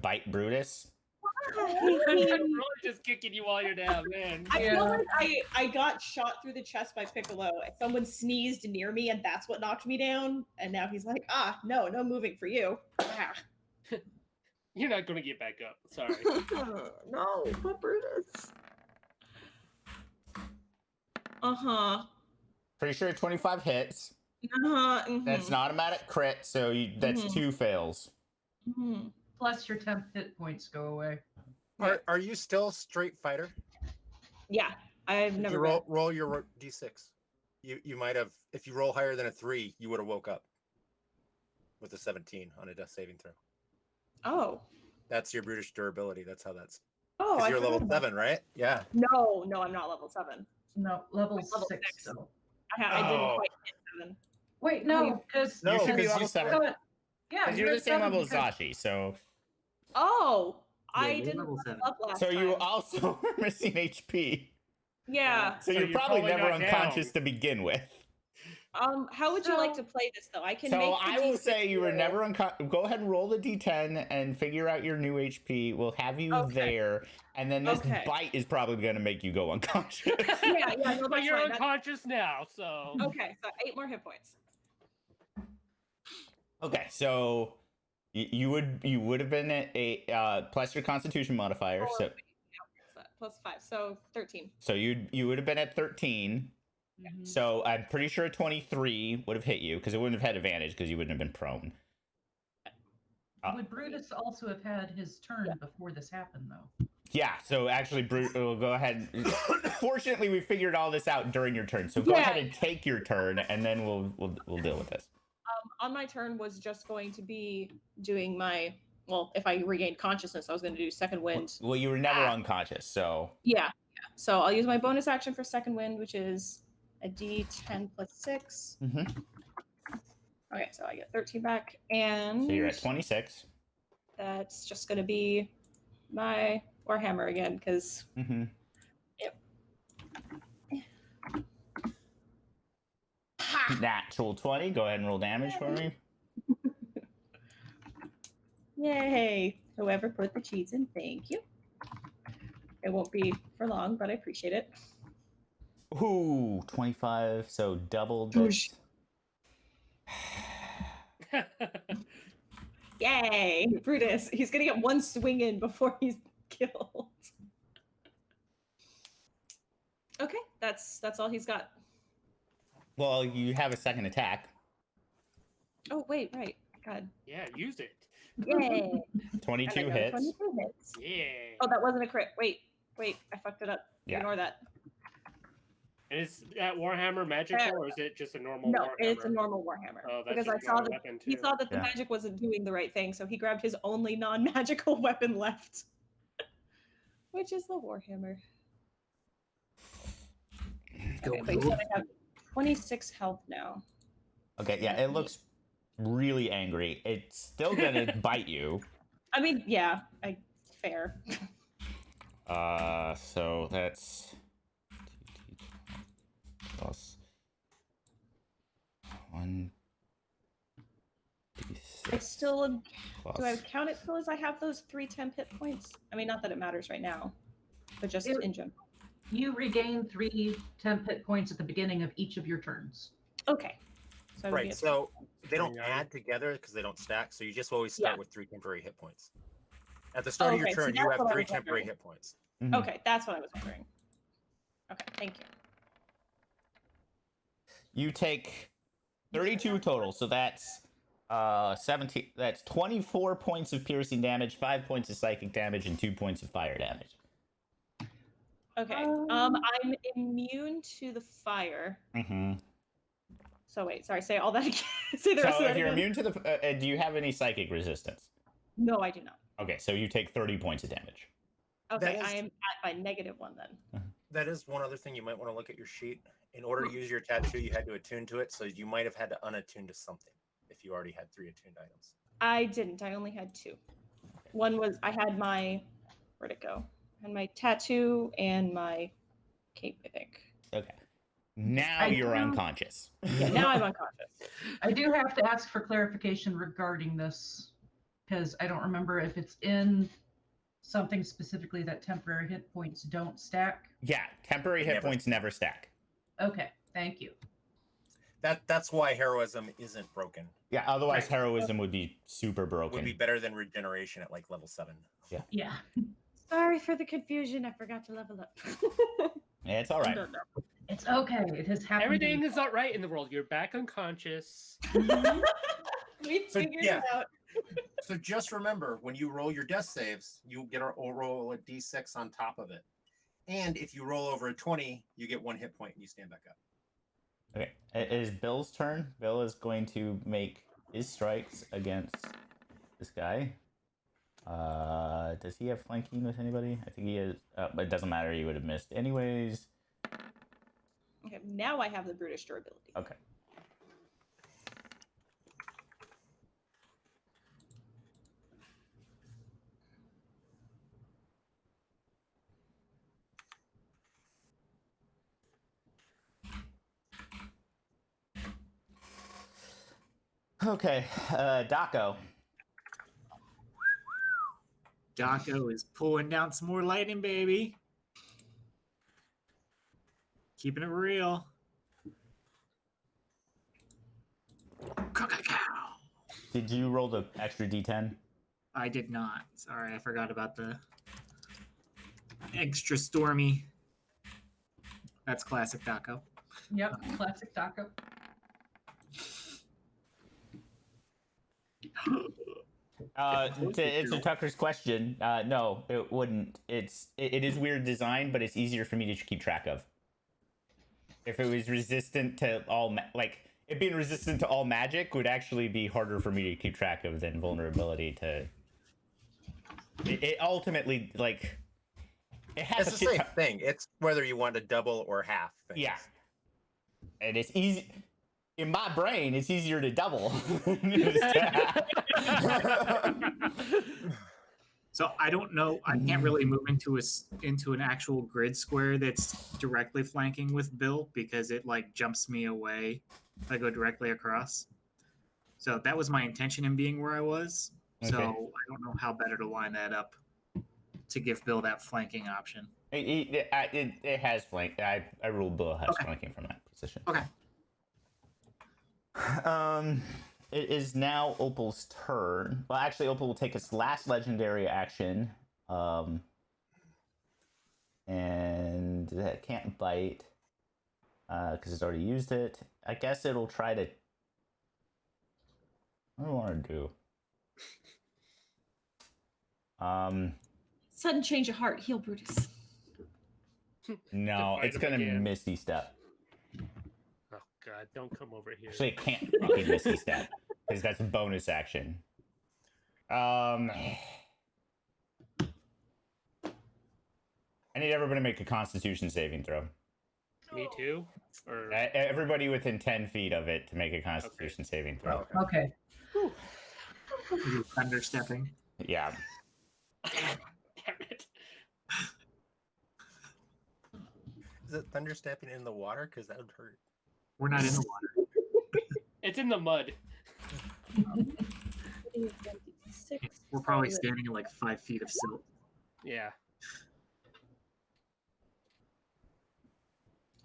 bite Brutus. I'm really just kicking you while you're down, man. I feel like I got shot through the chest by Piccolo. Someone sneezed near me, and that's what knocked me down. And now he's like, no moving for you. Ah. You're not gonna get back up. Sorry. No, but Brutus. Pretty sure 25 hits. That's an automatic crit, so that's 2 fails. Plus your temp hit points go away. Are you still straight fighter? Yeah, I've never. You roll your d6. You might have, if you roll higher than a 3, you would have woke up with a 17 on a death saving throw. Oh. That's your brutish durability. That's how that's. Oh, because you're level 7, right? Yeah. No, I'm not level 7. No, level Level 6. six. So. I didn't quite hit 7. Wait, no, because You should be level 7. Yeah, Because you're the same level as Zashi, so. Oh, Yeah, I you're didn't level level 7. up last So you time. also are missing HP. Yeah. So So you're you're probably probably never not unconscious down. to begin with. How would you like So- to play this though? I can So make the I will D6 say you were roll. never unconscious. Go ahead and roll the d10 and figure out your new HP. We'll have you Okay. there, and then this Okay. bite is probably going to make you go unconscious. Yeah, no, But that's you're fine. unconscious now, so. Okay, so 8 more hit points. Okay, so you would have been at a plus your Constitution modifier, Oh, so wait, yeah, plus 5, so 13. so you would have been at 13. Mhm. So I'm pretty sure 23 would have hit you because it wouldn't have had advantage because you wouldn't have been prone. Would Brutus also have had his turn before this happened, though? Yeah, so actually, we'll go ahead. Fortunately, we figured all this out during your turn. So go ahead and take your turn, and then we'll deal with this. On my turn was just going to be doing my, well, if I regained consciousness, I was going to do second wind. Well, you were never unconscious, so Yeah. So I'll use my bonus action for second wind, which is a D10 plus 6. Okay, so I get 13 back, and so you're at 26. that's just going to be my Warhammer again, because Natural 20. Go ahead and roll damage for me. yay! Whoever put the cheats in, thank you. It won't be for long, but I appreciate it. Ooh, 25. So double Whoosh. this. Yay! Brutus, he's gonna get one swing in before he's killed. Okay, that's all he's got. Well, you have a second attack. Oh wait, right. God. Yeah, use it. Yay! 22 And I got a hits. 22 hits. Yeah. Oh, that wasn't a crit. Wait, I fucked it up. Yeah. Ignore that. And is that Warhammer magical, or is it just a normal No, Warhammer? it's a normal Warhammer. Oh, that's because I just saw not a that weapon, he too. saw that the Yeah. magic wasn't doing the right thing, so he grabbed his only non-magical weapon left, which is the Warhammer. Okay, but you said I have 26 health now. Okay, yeah, it looks really angry. It's still gonna bite you. I mean, yeah, fair. So that's plus 1d6 It's still. plus. Do I count it still as I have those 3 temp hit points? I mean, not that it matters right now, but just It- in general. You regain 3 temp hit points at the beginning of each of your turns. Okay. So I would be Right. at- So they don't 29. add together because they don't stack. So you just always start Yeah. with 3 temporary hit points. At the start of your Okay, so turn, you that's have what I 3 was temporary wondering. hit points. Mhm. Okay, that's what I was wondering. Okay, thank you. You take 32 total, so that's 17. That's 24 points of piercing damage, 5 points of psychic damage, and 2 points of fire damage. Okay. I'm immune to the fire. Mm-hmm. So wait, sorry, say all that again. Say the rest So of if that you're again. immune to the, do you have any psychic resistance? No, I do not. Okay, so you take 30 points of damage. Okay, That I is- am at my -1 then. That is one other thing you might want to look at your sheet In order to use your tattoo, you had to attune to it, so you might have had to unattune to something if you already had 3 attuned items. I didn't. I only had 2. One was I had my where'd it go? I had my tattoo and my cape, I think. Okay. Now I you're do- unconscious. Yeah, now I'm unconscious. I do have to ask for clarification regarding this because I don't remember if it's in something specifically that temporary hit points don't stack. Yeah, temporary hit Never. points never stack. Okay, thank you. That's why heroism isn't broken. Yeah, otherwise Right. heroism would be super It broken. would be better than regeneration at like level 7. Yeah. Sorry for the confusion. I forgot to level up. Yeah, it's all right. It's okay. It has happened. Everything is all right in the world. You're back unconscious. We So, figured yeah. it out. So just remember, when you roll your death saves, you get a roll a d6 on top of it. And if you roll over a 20, you get 1 hit point and you stand back up. Okay, it is Bill's turn. Bill is going to make his strikes against this guy. Does he have flanking with anybody? I think he is. But it doesn't matter. He would have missed anyways. Okay, now I have the brutish durability. Okay. Okay, Daco. Daco is pulling down some more lightning, baby. Keeping it real. Cow. Did you roll the extra d10? I did not. Sorry, I forgot about the extra stormy. That's classic Daco. Yep, classic taco. To answer Tucker's question, no, it wouldn't. It is weird design, but it's easier for me to keep track of. If it was resistant to all it being resistant to all magic would actually be harder for me to keep track of than vulnerability to. It ultimately it has It's the same thing. It's whether you want to double or half things. Yeah, and it's easy. In my brain, it's easier to double. So I don't know. I can't really move into an actual grid square that's directly flanking with Bill because it jumps me away if I go directly across. So that was my intention in being where I was. Okay. So I don't know how better to line that up to give Bill that flanking option. It has flank. I ruled Bill has flanking from that position. Okay. It is now Opal's turn. Well, actually, Opal will take its last legendary action. And that can't bite. Because it's already used it. I guess it'll try to... What do I want to do? Sudden change of heart. Heal Brutus. No, Bite it's him gonna again. Misty Step. Oh God! Don't come over here. Actually, it can't fucking Misty Step. Because that's a bonus action. I need everybody to make a Constitution saving throw. Me too. Or Everybody within 10 feet of it to make a Constitution saving throw. Okay. Thunderstepping. Yeah. damn it! Is it thunderstepping in the water? Because that would hurt. We're not in the water. It's in the mud. We're probably standing in 5 feet of silt. Yeah.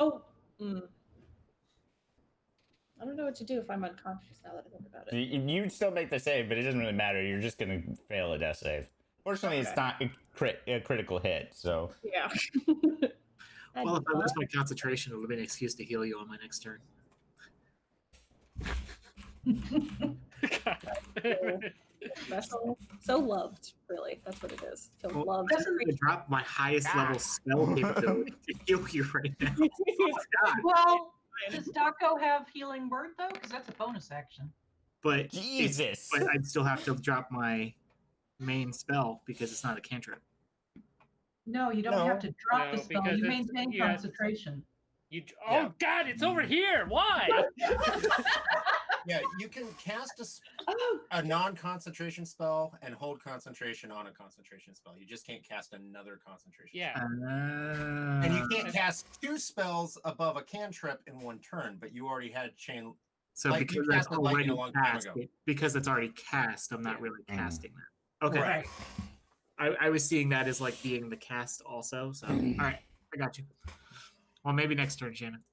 Oh. I don't know what to do if I'm unconscious now that I think about it. You'd still make the save, but it doesn't really matter. You're just going to fail a death save. Fortunately, it's not a critical hit, so... Yeah. Well, if I lose my concentration, it'll be an excuse to heal you on my next turn. So loved, really. That's what it is. Feel Well, loved. I'm going to drop my highest level spell capability to heal you right now. Oh my God. Well, does Daco have healing word though? Because that's a bonus action. But Jesus! But I'd still have to drop my main spell because it's not a cantrip. No, you don't No. have to drop No, the spell. because You it's- maintain yeah, concentration. Oh Yeah. God, it's over here. Why? Yeah, you can cast Oh, a non-concentration spell and hold concentration on a concentration spell. You just can't cast another concentration Yeah. spell. Uh, And you can't cast 2 spells above a cantrip in one turn, but you already had chain. so Like, you because that's casted lightning already a long time cast, ago. because it's already cast, I'm not Yeah. really Mm. casting that. Okay. Right. I was seeing that as like being the cast also. So all right, I got you. Well, maybe next turn, Shannon.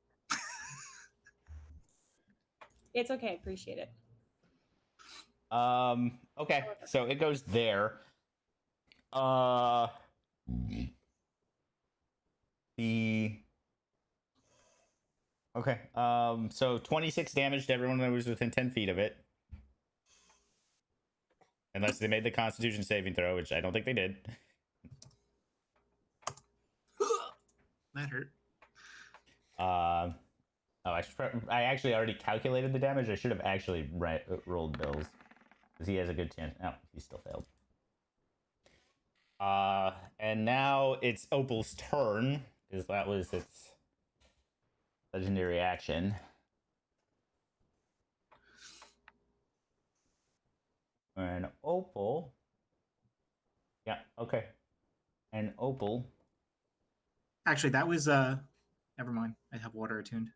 it's okay. Appreciate it. Okay, so it goes there. The okay. So 26 damage to everyone that was within 10 feet of it. Unless they made the Constitution saving throw, which I don't think they did. That hurt. I actually already calculated the damage. I should have actually rolled Bill's, because he has a good chance. No, he still failed. And now it's Opal's turn, because that was its legendary action. And Opal. Yeah, okay. And Opal. Actually, that was never mind. I have water attuned.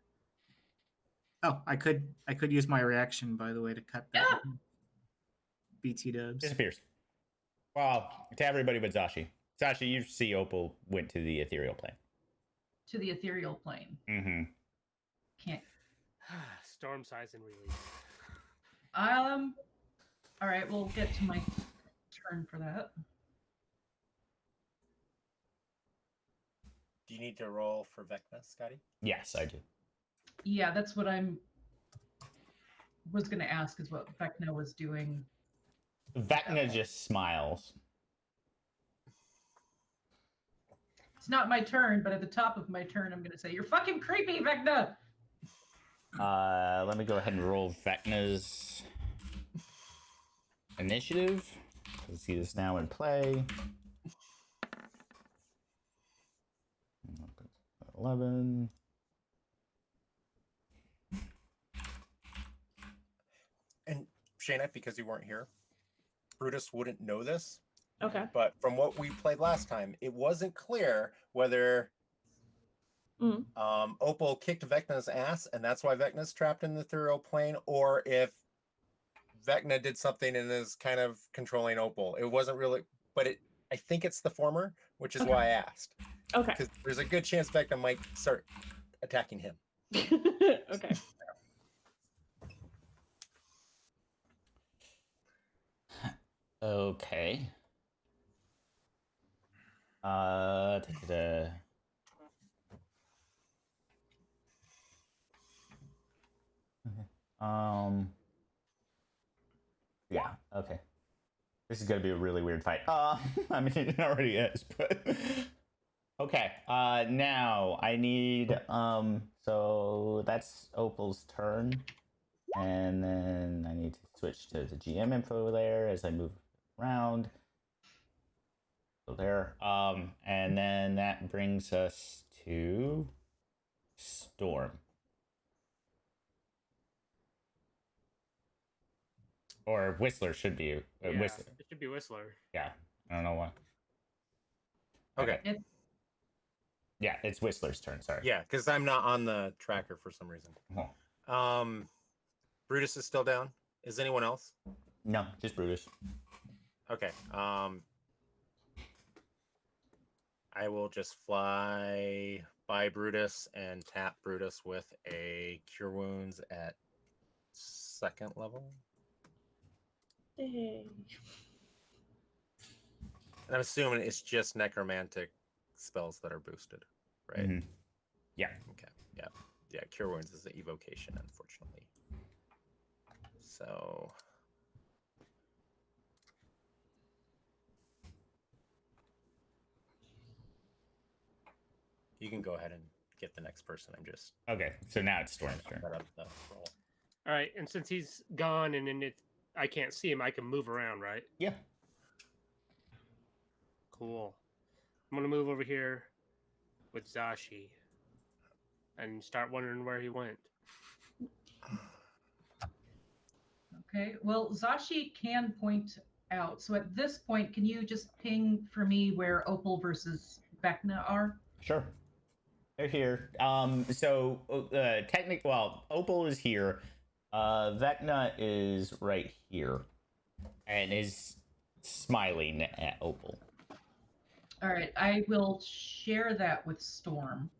Oh, I could use my reaction, by the way, to cut that. Yeah. BT dubs. Disappears. Well, to everybody but Zashi. Zashi, you see Opal went to the ethereal plane. To the ethereal plane. Mm-hmm. Can't. Storm size and release. All right, we'll get to my turn for that. Do you need to roll for Vecna, Scotty? Yes, I do. Yeah, that's what was gonna ask, is what Vecna was doing. Vecna just smiles. It's not my turn, but at the top of my turn, I'm gonna say, "You're fucking creepy, Vecna." Let me go ahead and roll Vecna's initiative. Let's see this now in play. 11. And Shayna, because you weren't here, Brutus wouldn't know this, Okay. but from what we played last time, it wasn't clear whether Mhm. Opal kicked Vecna's ass, and that's why Vecna's trapped in the ethereal plane, or if Vecna did something and is kind of controlling Opal. It wasn't really, but I think it's the former, which is why I asked. Okay. Because there's a good chance Vecna might start attacking him. Okay. Okay. Da-da-da. Yeah, okay. This is gonna be a really weird fight. I mean, it already is, but okay. Now I need so that's Opal's turn, and then I need to switch to the GM info there as I move around. So there. And then that brings us to Storm. Or Whistler should be Yeah, Whistler. it should be Whistler. Yeah, I don't know why. Okay. Yeah, it's Whistler's turn. Sorry. Yeah, because I'm not on the tracker for some reason. Oh. Brutus is still down. Is anyone else? No, just Brutus. Okay. I will just fly by Brutus and tap Brutus with a Cure Wounds at 2nd level. Yay. And I'm assuming it's just necromantic spells that are boosted, right? Mhm. Yeah. Okay. Yeah. Yeah. Cure Wounds is an evocation, unfortunately. So. You can go ahead and get the next person. I'm just Okay, so now it's Storm's turn. set up the roll. All right, and since he's gone and then I can't see him, I can move around, right? Yeah. Cool. I'm gonna move over here with Zashi. and start wondering where he went. Okay, well, Zashi can point out. So at this point, can you just ping for me where Opal versus Vecna are? Sure. They're here. Well, Opal is here. Vecna is right here and is smiling at Opal. All right, I will share that with Storm.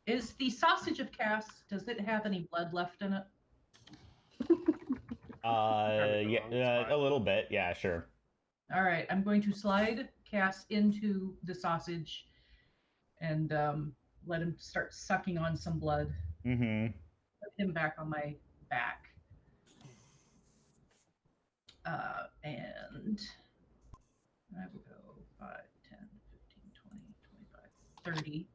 Is the sausage of Cass, does it have any blood left in it? Probably the wrong Yeah, spot. a little bit. Yeah, sure. All right, I'm going to slide Cass into the sausage and let him start sucking on some blood. Mm-hmm. Put him back on my back. And I will go 5, 10, 15, 20, 25, 30.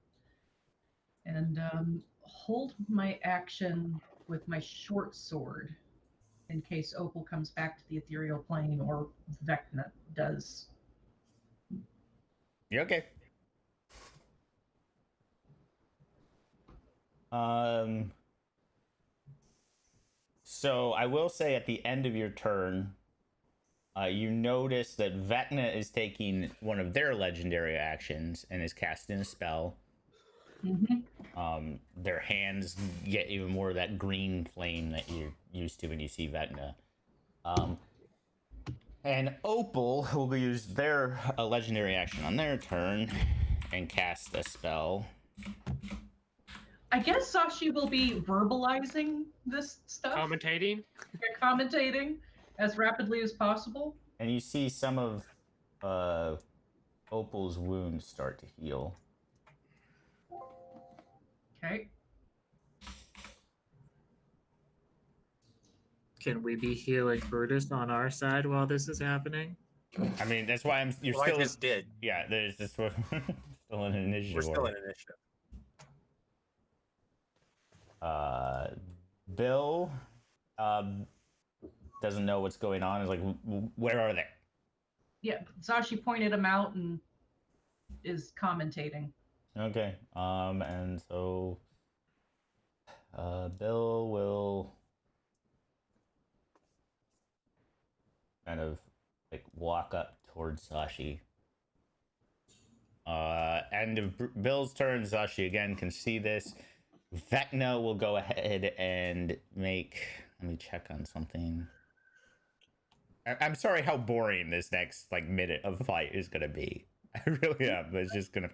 And hold my action with my short sword in case Opal comes back to the ethereal plane or Vecna does. You okay? So I will say at the end of your turn, you notice that Vecna is taking one of their legendary actions and is casting a spell. Mm-hmm. Their hands get even more of that green flame that you're used to when you see Vecna. And Opal will use their legendary action on their turn and cast a spell. I guess Sashi will be verbalizing this stuff, Commentating? commentating as rapidly as possible. And you see some of Opal's wounds start to heal. Okay. Can we be healing Brutus on our side while this is happening? I mean, that's why you're Well, still. I just did. Yeah, there's this one. Still an initiative. We're still order. in initiative. Bill doesn't know what's going on. Is like, where are they? Yeah, Sashi pointed him out and is commentating. Okay. And so Bill will kind of like walk up towards Sashi. End of Bill's turn. Sashi again can see this. Vecna will go ahead and make. Let me check on something. I'm sorry how boring this next like minute of fight is gonna be. I really am. But it's just gonna.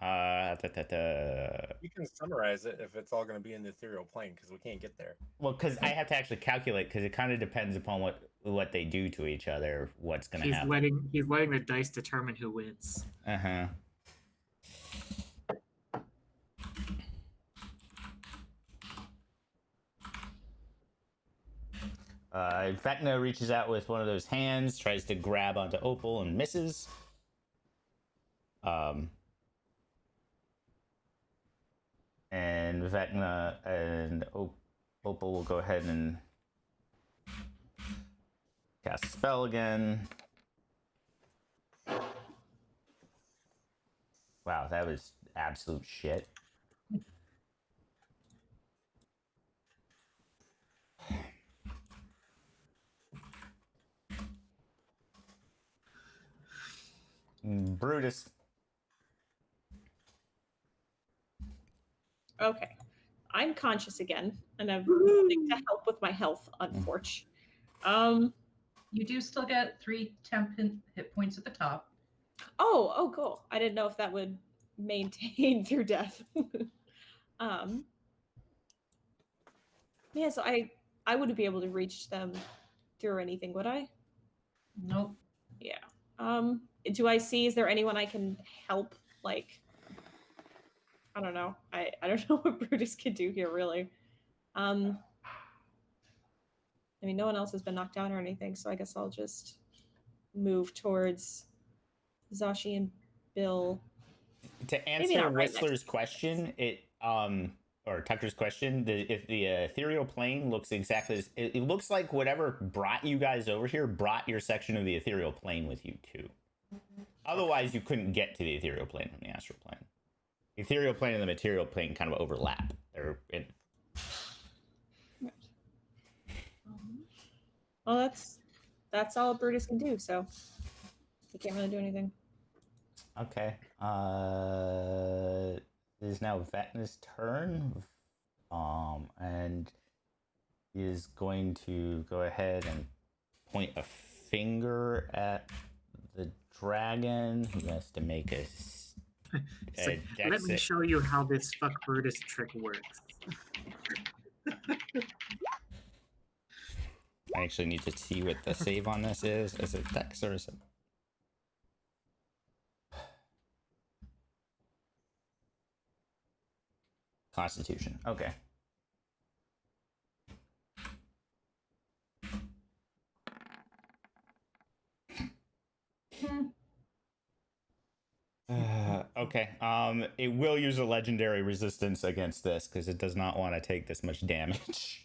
You can summarize it if it's all going to be in the ethereal plane because we can't get there. Well, because I have to actually calculate because it kind of depends upon what they do to each other. What's gonna happen? He's letting the dice determine who wins. Uh-huh. Vecna reaches out with one of those hands, tries to grab onto Opal and misses. And Vecna and Opal will go ahead and cast a spell again. Wow, that was absolute shit. Brutus. Okay. I'm conscious again, and I've nothing to help with my health, unfortunately. You do still get 3 temp hit points at the top. Oh, cool. I didn't know if that would maintain through death. Yeah, so I wouldn't be able to reach them through anything, would I? Nope. Yeah. Do I see, is there anyone I can help? Like, I don't know. I don't know what Brutus can do here, really. I mean, no one else has been knocked down or anything, so I guess I'll just move towards Zashi and Bill. To answer Whistler's question, or Tucker's question, if the ethereal plane looks exactly as it looks like whatever brought you guys over here brought your section of the ethereal plane with you too. Otherwise, you couldn't get to the ethereal plane from the astral plane. ethereal plane and the material plane kind of overlap. They're in. Well, that's all Brutus can do. So he can't really do anything. Okay. It is now Vecna's turn. And he is going to go ahead and point a finger at the dragon. He has to make a It's like, dex let me save. show you how this fuck Brutus trick works. I actually need to see what the save on this is. Is it dex or is it? Constitution. Okay. Okay. It will use a legendary resistance against this because it does not want to take this much damage.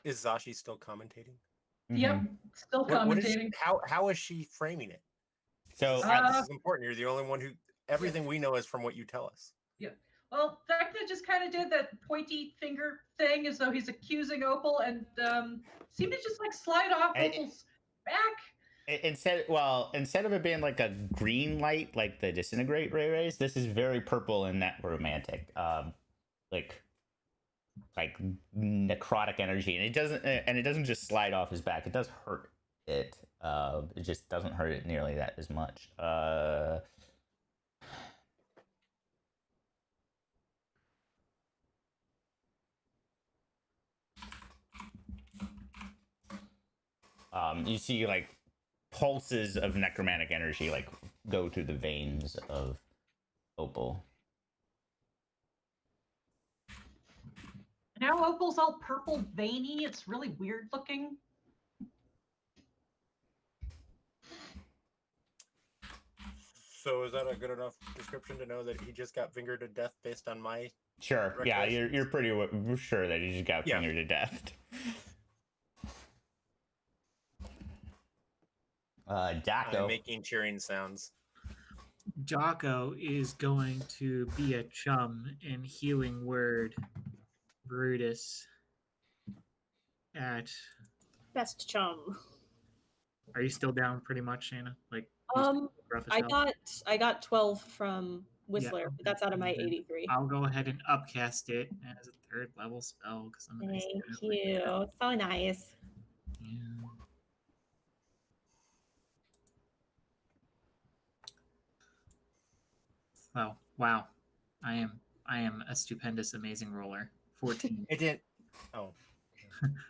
Is Zashi still commentating? Yep, still What is commentating. how is she framing it? So This is important. You're the only one who everything we know is from what you tell us. Well, Vecna just kind of did that pointy finger thing as though he's accusing Opal, and seemed to just like slide off Opal's back. instead of it being like a green light like the disintegrate ray rays, this is very purple and necromantic. Like necrotic energy, and it doesn't just slide off his back. It does hurt it. It just doesn't hurt it nearly that as much. You see like pulses of necromantic energy like go through the veins of Opal. Now Opal's all purple veiny. It's really weird looking. So is that a good enough description to know that he just got fingered to death based on my? Sure. Yeah, Recollections? you're pretty sure that he just got Yeah. fingered to death. Daco. I'm making cheering sounds. Jocko is going to be a chum and healing word Brutus at. Best chum. Are you still down pretty much, Shanna? Like rough as hell? I got 12 from Whistler, but that's out of my 83. I'll go ahead and upcast it as a 3rd level spell because I'm a nice Thank guy like you. that. So nice. Yeah. Oh wow, I am a stupendous, amazing roller. 14. It didn't. Oh,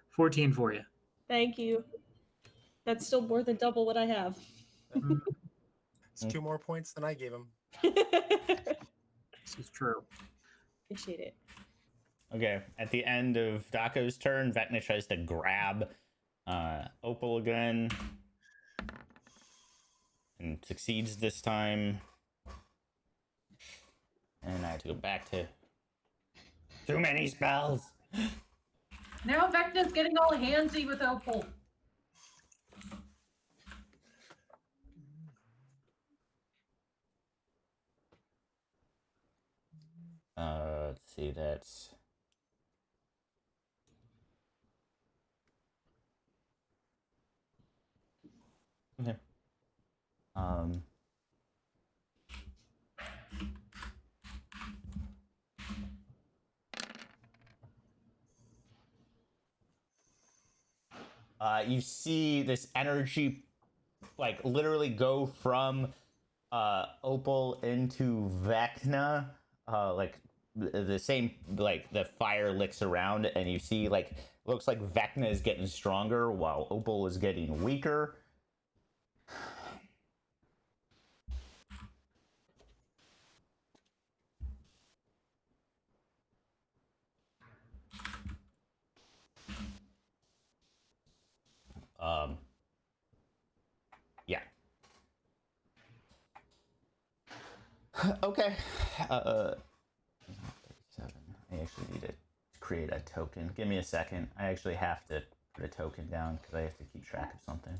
14 for you. Thank you. That's still more than double what I have. it's 2 more points than I gave him. This is true. Appreciate it. Okay, at the end of Daco's turn, Vecna tries to grab Opal again and succeeds this time. And I have to go back to too many spells. Now Vecna's getting all handsy with Opal. Let's see, that's okay. You see this energy like literally go from Opal into Vecna, like the same, like the fire licks around, and you see like looks like Vecna is getting stronger while Opal is getting weaker. Yeah. Okay. 37. I actually need to create a token. Give me a second. I actually have to put a token down because I have to keep track of something.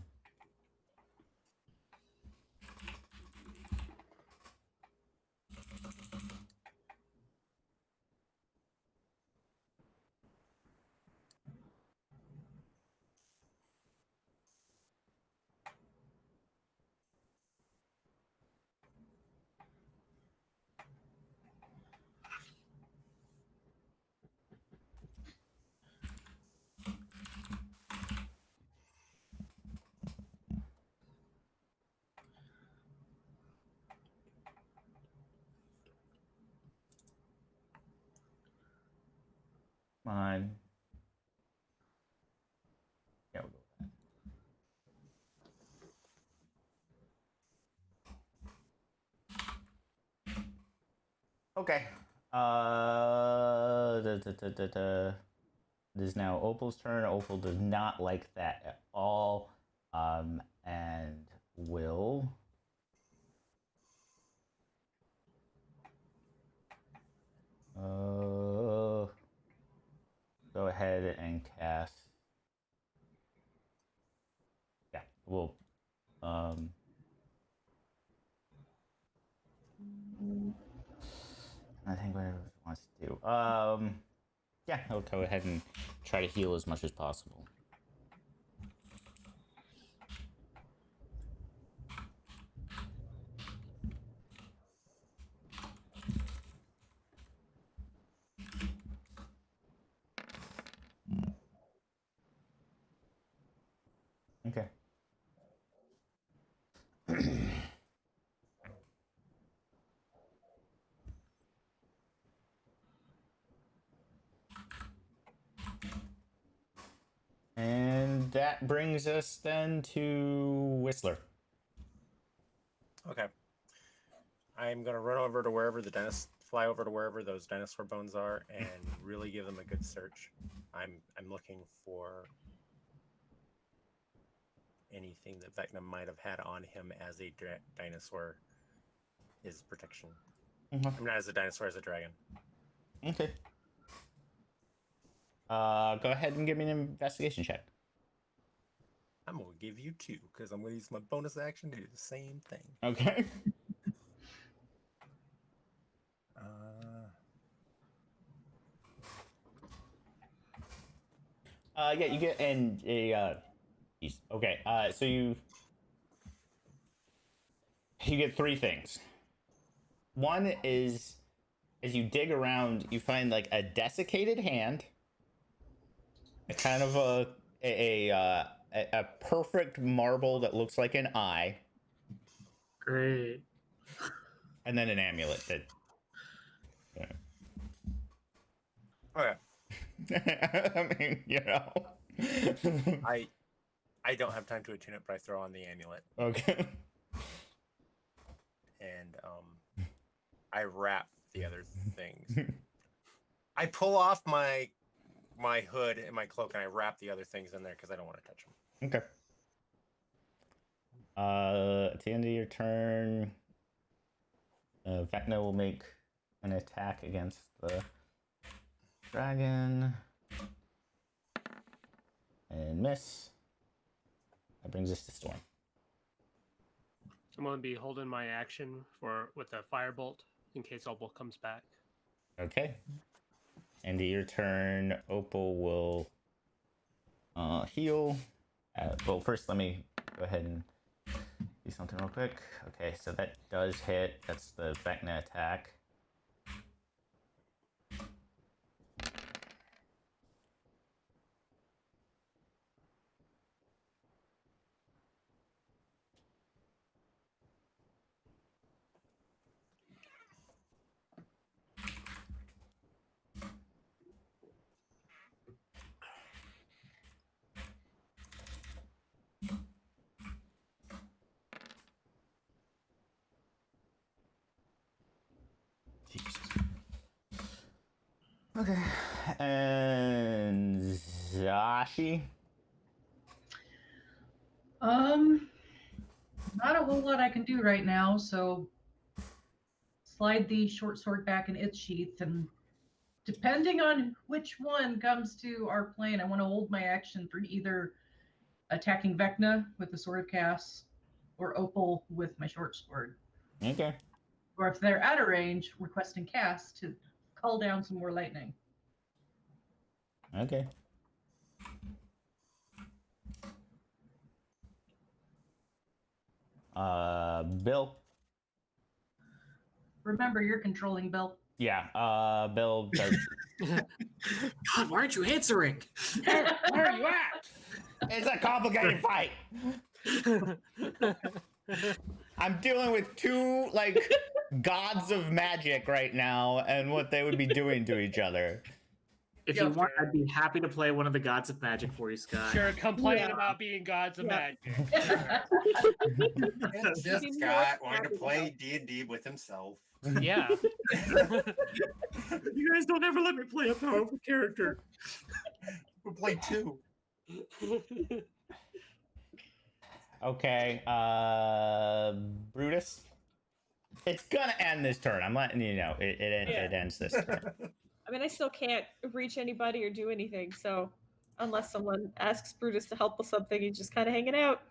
Come on. Yeah, we'll go with that. Okay. It is now Opal's turn. Opal does not like that at all. And will go ahead and cast. Yeah, we'll I think whatever he wants to do. Yeah, he'll go ahead and try to heal as much as possible. Okay. And that brings us then to Whistler. Okay. I'm gonna run over to wherever fly over to wherever those dinosaur bones are, and really give them a good search. I'm looking for anything that Vecna might have had on him as a dinosaur. His protection. Mm-hmm. I'm not as a dinosaur, as a dragon. Okay. Go ahead and give me an investigation check. I'm gonna give you 2 because I'm gonna use my bonus action to do the same thing. Okay. Yeah, you get okay. So you get 3 things. One is, as you dig around, you find like a desiccated hand, a kind of a perfect marble that looks like an eye, Great. and then an amulet that. Okay. I mean, you know. I don't have time to attune it, but I throw on the amulet. Okay. And I wrap the other things. I pull off my hood and my cloak, and I wrap the other things in there because I don't want to touch them. Okay. At the end of your turn, Vecna will make an attack against the dragon and miss. That brings us to Storm. I'm going to be holding my action with a firebolt in case Opal comes back. Okay. End of your turn, Opal will heal. Well, first let me go ahead and do something real quick. Okay, so that does hit. That's the Vecna attack. Jesus. Okay, and Zashi. Not a whole lot I can do right now, so slide the short sword back in its sheath and Depending on which one comes to our plane, I want to hold my action for either attacking Vecna with the Sword of Chaos or Opal with my short sword. Okay. Or if they're out of range, requesting cast to call down some more lightning. Okay. Bill. Remember, you're controlling Bill. Yeah. Bill does. God, why aren't you answering? Where are you at? It's a complicated fight. I'm dealing with two like gods of magic right now, and what they would be doing to each other. If you want, I'd be happy to play one of the gods of magic for you, Scott. Sure, complain Yeah. about being gods of Yeah. magic. It's just Be more Scott wanting happy to to play help. D&D with himself. Yeah. You guys don't ever let me play a powerful character. We played 2. Okay. Brutus. It's gonna end this turn. I'm letting you know. It ends this turn. I mean, I still can't reach anybody or do anything, so unless someone asks Brutus to help with something, he's just kind of hanging out.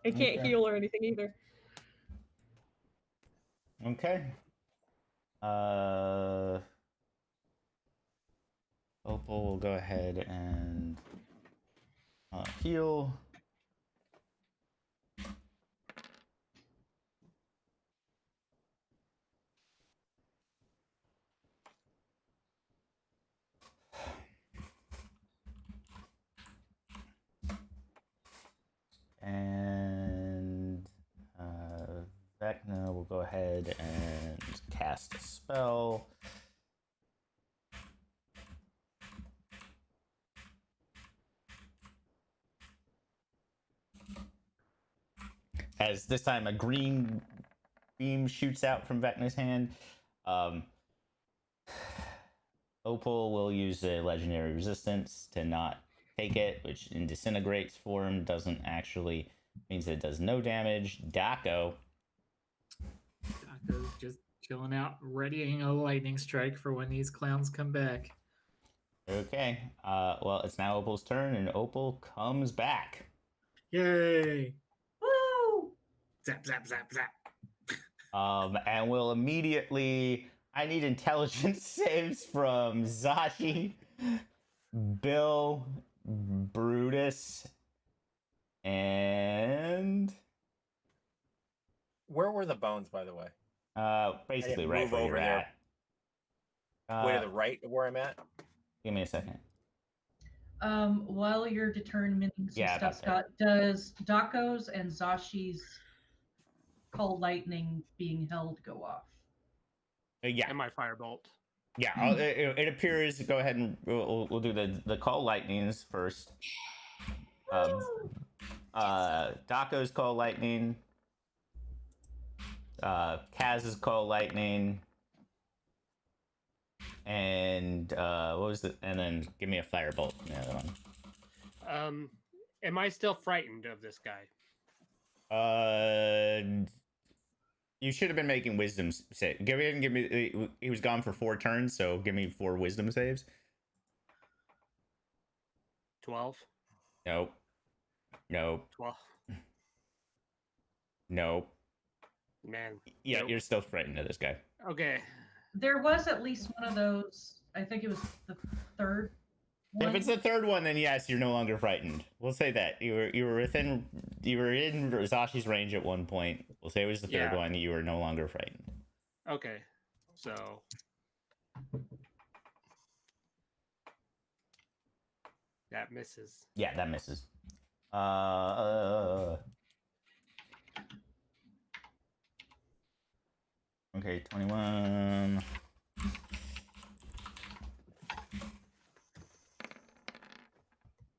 I can't Okay. heal or anything either. Okay. Opal will go ahead and heal. And Vecna will go ahead and cast a spell. As this time a green beam shoots out from Vecna's hand. Opal will use a legendary resistance to not take it, which in disintegrates form doesn't actually means it does no damage. Daco. Daco's just chilling out, readying a lightning strike for when these clowns come back. Okay. Well, it's now Opal's turn, and Opal comes back. Yay! Woo! Zap, zap, zap, zap. And will immediately. I need intelligence saves from Zashi, Bill, Brutus, and Where were the bones, by the way? basically I didn't right move where over you're there. at. Way to the right of where I'm at? Give me a second. While you're determining some Yeah, stuff, about Scott, does Dako's and Zashi's call lightning being held go off? Yeah, And my firebolt. yeah. It appears. Go ahead and we'll do the call lightnings first. Daco's call lightning. Kaz's call lightning. And what was the? And then give me a firebolt. The other one. Am I still frightened of this guy? You should have been making wisdom save. Give me. He was gone for 4 turns, so give me 4 wisdom saves. 12? Nope. 12. Nope. Man. Yeah, Nope. you're still frightened of this guy. Okay. There was at least one of those. I think it was the third one. If it's the third one, then yes, you're no longer frightened. We'll say that you were in Zashi's range at one point. We'll say it was the third Yeah. one. You were no longer frightened. Okay. So. That misses. Yeah, that misses. Okay, 21.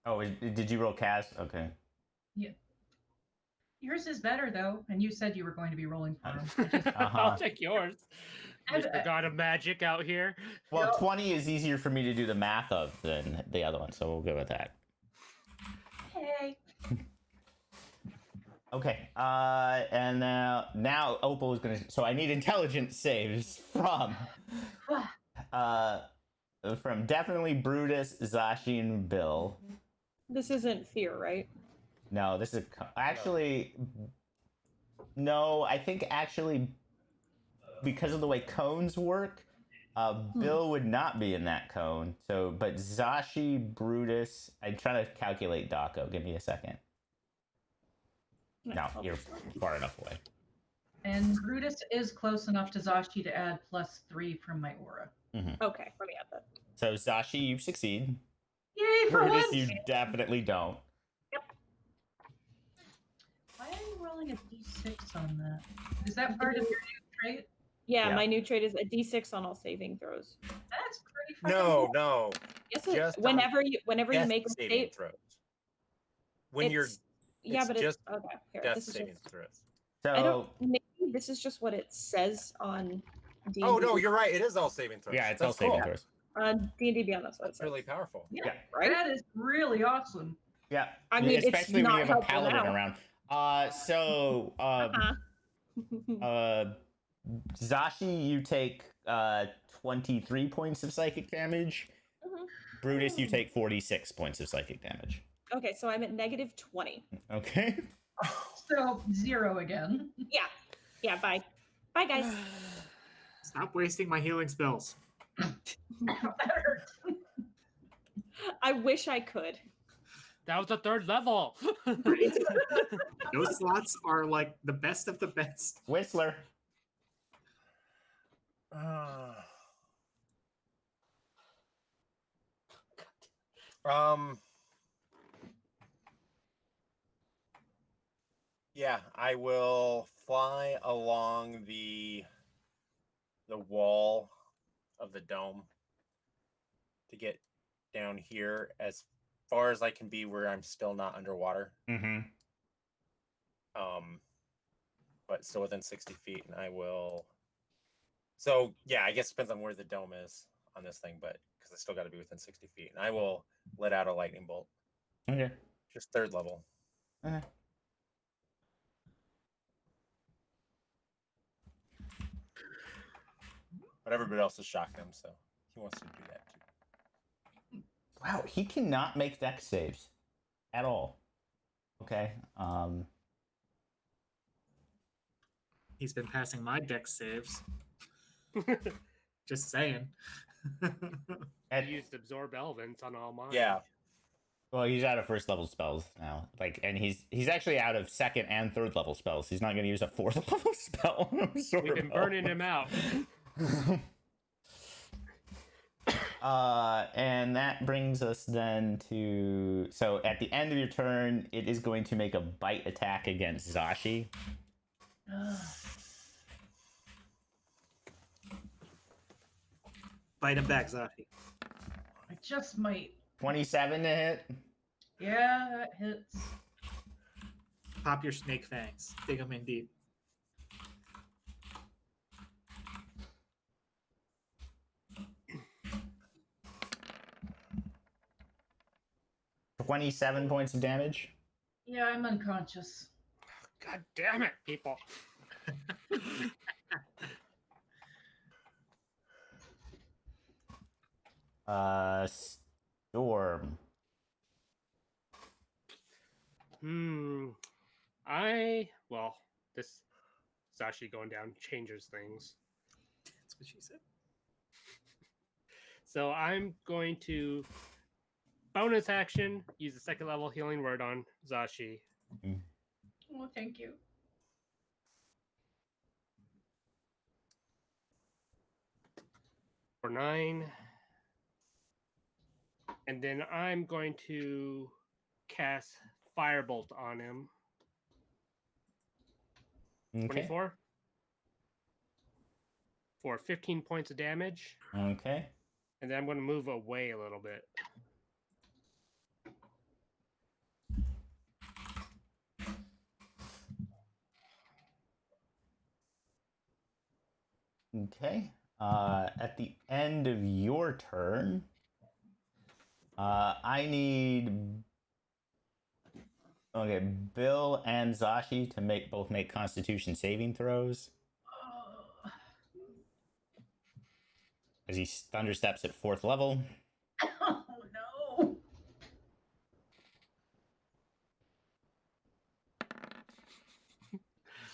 Oh, did you roll cast? Okay. Yours is better though, and you said you were going to be rolling for him. I'll take yours. And, Mr. God of Magic out here. Well, Yep. 20 is easier for me to do the math of than the other one, so we'll go with that. Hey. Okay. And now Opal is gonna. So I need intelligence saves from from definitely Brutus, Zashi, and Bill. This isn't fear, right? No, this is actually no. I think actually because of the way cones work, Bill would not be in that cone. So, but Zashi, Brutus. I'm trying to calculate Daco. Give me a second. No, you're far enough away. And Brutus is close enough to Zashi to add +3 from my aura. Okay, let me add that. So Zashi, you succeed. Yay for Brutus, once! you definitely don't. Why are you rolling a d6 on that? Is that part of your new trait? Yeah, Yeah. my new trait is a d6 on all saving throws. That's pretty fucking No, cool. no. Yes, Just on whenever you Death make a saving save, throws. When you're yeah, it's but just it's okay. Here, death this is saving just. throws. So I don't. Maybe this is just what it says on D&D. Oh no, you're right. It is all saving throws. yeah, it's That's all saving cool. throws. On D&D Beyond, that's what it That's says. really powerful. Yeah. Right? That is really awesome. Yeah. I mean, it's especially when you not have a helpful paladin now. around. Zashi, you take 23 points of psychic damage. Brutus, you take 46 points of psychic damage. Okay, so I'm at -20. Okay. So 0 again. Yeah, bye. Bye, guys. Stop wasting my healing spells. That hurts. I wish I could. That was the 3rd level. Those slots are like the best of the best. Whistler. Yeah, I will fly along the wall of the dome to get down here as far as I can be where I'm still not underwater. Mm-hmm. But still within 60 feet, and I will. So yeah, I guess it depends on where the dome is on this thing, but because I still got to be within 60 feet, and I will let out a lightning bolt. Okay. Just 3rd level. Okay. But everybody else is shocking him, so he wants to do that too. Wow, he cannot make dex saves at all. Okay. He's been passing my dex saves. Just saying. I used absorb elements on all mine. Yeah. Well, he's out of 1st level spells now. And he's actually out of 2nd and 3rd level spells. He's not going to use a 4th level spell. We've been burning him out. And that brings us then to... So at the end of your turn, it is going to make a bite attack against Zashi. Bite him back, Zafi. I just might. 27 to hit. Yeah, that hits. Pop your snake fangs. Dig them in deep. $27 points of damage. Yeah, I'm unconscious. God damn it, people. Storm. Well, this Zashi going down changes things. That's what she said. So I'm going to bonus action, use the 2nd level healing word on Zashi. Oh, thank you. For 9. And then I'm going to cast Firebolt on him. Okay. 24. For 15 points of damage. Okay. And then I'm going to move away a little bit. Okay. At the end of your turn, I need Bill and Zashi to both make Constitution saving throws. as he thundersteps at 4th level. Oh no!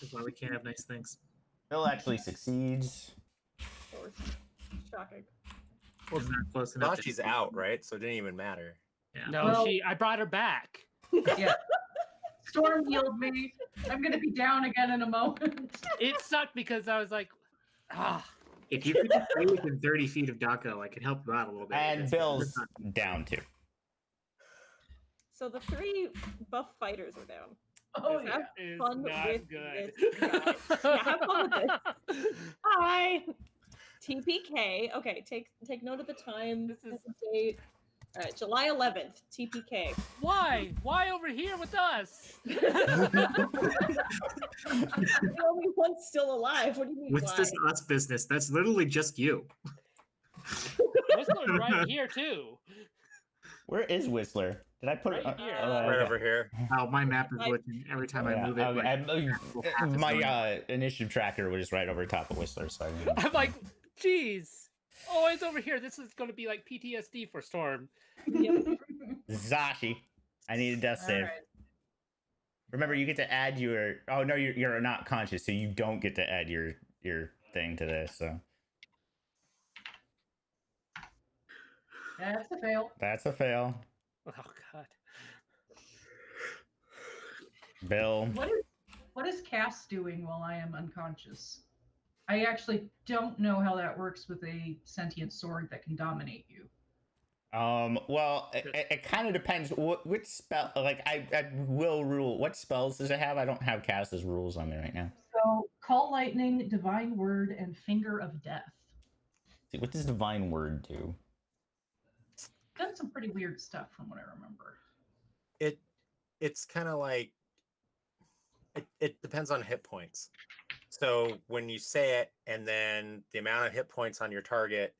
That's why we can't have nice things. Bill actually succeeds. Of course. Shocking. Well, it's not close enough. to- She's out, right? So it didn't even matter. Yeah. No, Well- I brought her back. Yeah. Storm healed me. I'm gonna be down again in a moment. It sucked because I was like, ah. If you could just stay within 30 feet of Daco, I could help you out a little bit. And It's- Bill's down too. So the 3 buff fighters are down. Oh Is yeah. that Is fun not with good. this guy? Yeah, have fun with this. Hi. TPK. Okay, take note of the time. This is- the date. All right, July 11th. TPK. Why? Why over here with us? The only one still alive. What do you mean? What's why? this us business? That's literally just you. Whistler's right here too. Where is Whistler? Did I put it? Right here. Right okay. over here. Oh, my map is glitching every time I Yeah, move it. okay, like, half is my going. initiative tracker was right over top of Whistler, so I didn't. I'm like, geez. Oh, it's over here. This is going to be like PTSD for Storm. Yep. Zashi, I need a death save. Alright. Remember, you get to add your. Oh no, you're not conscious, so you don't get to add your thing to this. So That's a fail. that's a fail. Oh God. Bill. What is Cass doing while I am unconscious? I actually don't know how that works with a sentient sword that can dominate you. Well, it kind of depends. Which spell? Like, I will rule. What spells does it have? I don't have Cass's rules on me right now. So, Call Lightning, Divine Word, and Finger of Death. See, what does Divine Word do? Done some pretty weird stuff from what I remember. It's kind of like it depends on hit points. So when you say it, and then the amount of hit points on your target,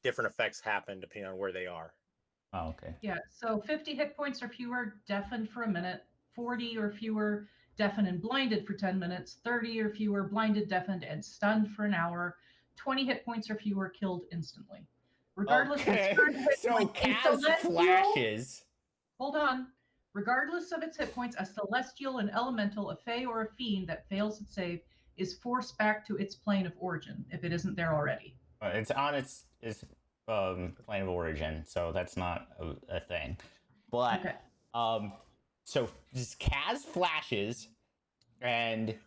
different effects happen depending on where they are. Oh, okay. Yeah, so 50 hit points or fewer, deafened for a minute. 40 or fewer, deafened and blinded for 10 minutes. 30 or fewer, blinded, deafened, and stunned for an hour. 20 hit points or fewer, killed instantly. Regardless Okay. of its current hit So points, a Cass celestial- flashes. Hold on. Regardless of its hit points, a celestial, an elemental, a fey, or a fiend that fails its save is forced back to its plane of origin if it isn't there already. It's on its plane of origin, so that's not a thing. But Okay. so just Kaz flashes, and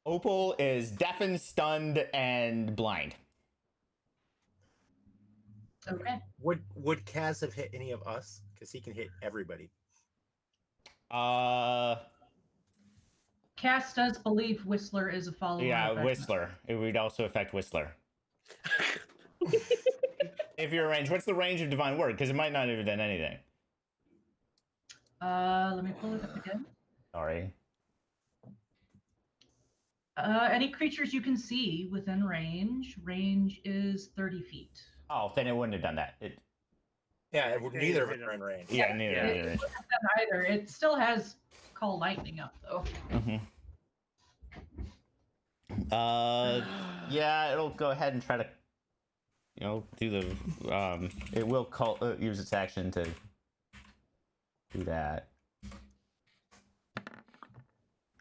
Opal is deafened, stunned, and blind. Okay. Would Kaz have hit any of us? Because he can hit everybody. Cass does believe Whistler is a follower. Yeah, of Vecna. Whistler. It would also affect Whistler. If you're range, what's the range of Divine Word? Because it might not have done anything. Let me pull it up again. Sorry. Any creatures you can see within range. Range is 30 feet. Oh, then it wouldn't have done that. Neither of us are in range. Yeah, neither. It wouldn't have done either. It still has Call Lightning up though. Yeah, it'll go ahead and try to, do the. It will use its action to do that.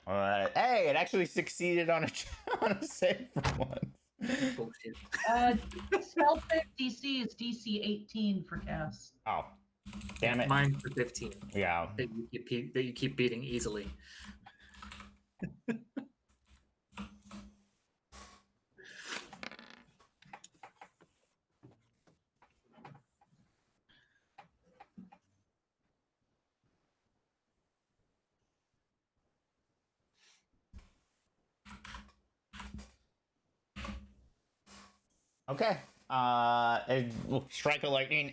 Hey, it actually succeeded on a save for once. Bullshit. Spell save DC is DC 18 for Cass. Oh, damn it! Mine for 15. Yeah. That you keep beating easily. Okay. It will strike a lightning.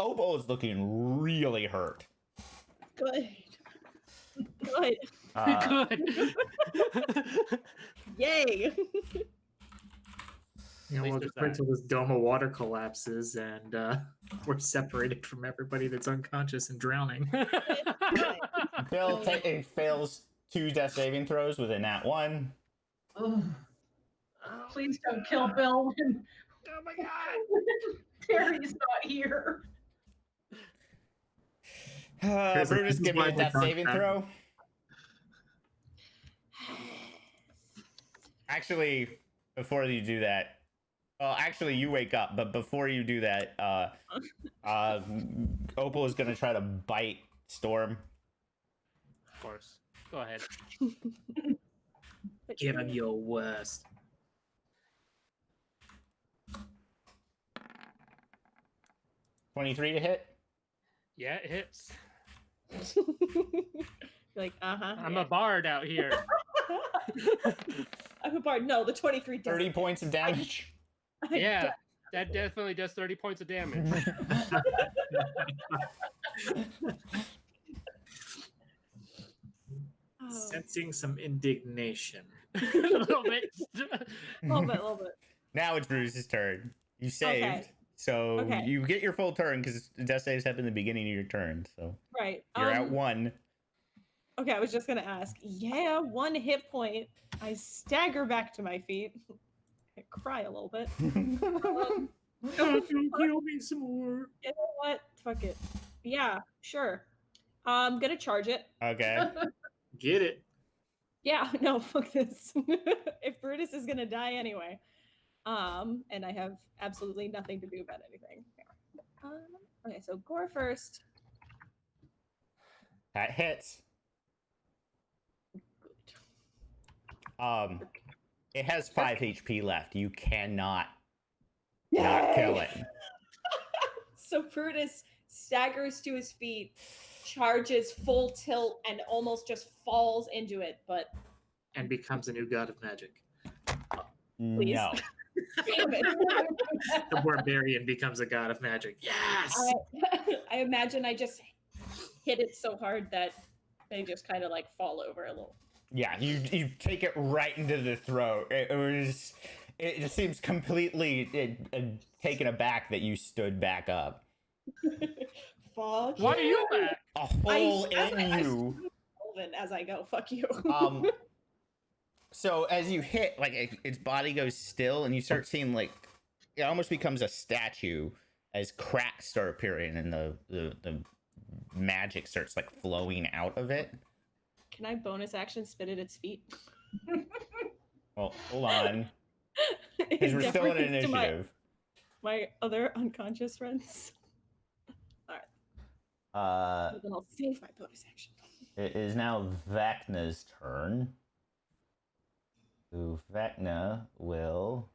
Obo is looking really hurt. Good. Good. Good. Yay. You know, least we'll there's just wait that. till this dome of water collapses and we're separated from everybody that's unconscious and drowning. Bill fails 2 death saving throws with a nat 1. Ugh. Please don't kill Bill Oh my god! Terry's not here. Here's a- Brutus, this is give me why a we death don't saving have- throw. Actually, before you do that, well, actually, you wake up, but before you do that, Opal is gonna try to bite Storm. Of course. Go ahead. But Give him your worst. 23 to hit. Yeah, it hits. like, I'm a bard out here. I'm a bard. No, the 23 doesn't. 30 points of damage. Yeah, that definitely does 30 points of damage. Oh. Sensing some indignation. A little bit. A little bit. Now it's Bruce's turn. You saved, Okay. so Okay. you get your full turn because death saves happen in the beginning of your turn. So Right. you're at 1. Okay, I was just gonna ask. Yeah, 1 hit point. I stagger back to my feet. I cry a little bit. Heal me some more. You know what? Fuck it. Yeah, sure. I'm gonna charge it. Okay. Get it. Yeah, no, fuck this. If Brutus is gonna die anyway. And I have absolutely nothing to do about anything. Okay, so Gore first. That hits. Good. It has 5 HP left. You cannot not kill it. So Brutus staggers to his feet, charges full tilt, and almost just falls into it. But And becomes a new god of magic. Please. No. damn it. The barbarian becomes a god of magic. Yes. I imagine I just hit it so hard that they just kind of like fall over a little. Yeah, you take it right into the throat. It just seems completely taken aback that you stood back up. Fuck. Why are you back? A hole I- in you. Elvin as I go. Fuck you. So as you hit, like its body goes still, and you start seeing like it almost becomes a statue as cracks start appearing, and the magic starts like flowing out of it. Can I bonus action spit at its feet? Well, hold on, In because we're still in deference to initiative. My other unconscious friends. Uh, Then I'll save my bonus action. it is now Vecna's turn. Who Vecna will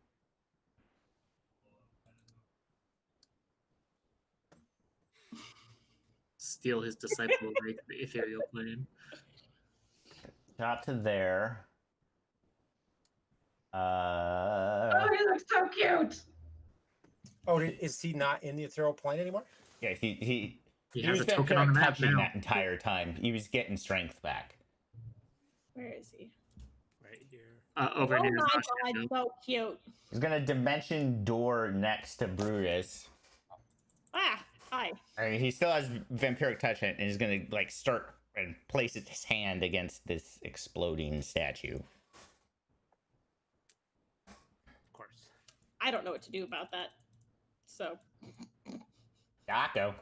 Steal his disciple Wraith, the ethereal plane. chop to there. Oh, he looks so cute. Oh, is he not in the ethereal plane anymore? Yeah, he He has was a token on the map touching now. that entire time. He was getting strength back. Where is he? Right here. Over Oh near my Zasha. god, so cute. He's gonna dimension door next to Brutus. Ah, hi. I mean, he still has vampiric touch in it, and he's gonna like start and place his hand against this exploding statue. Of course. I don't know what to do about that. So, Daco.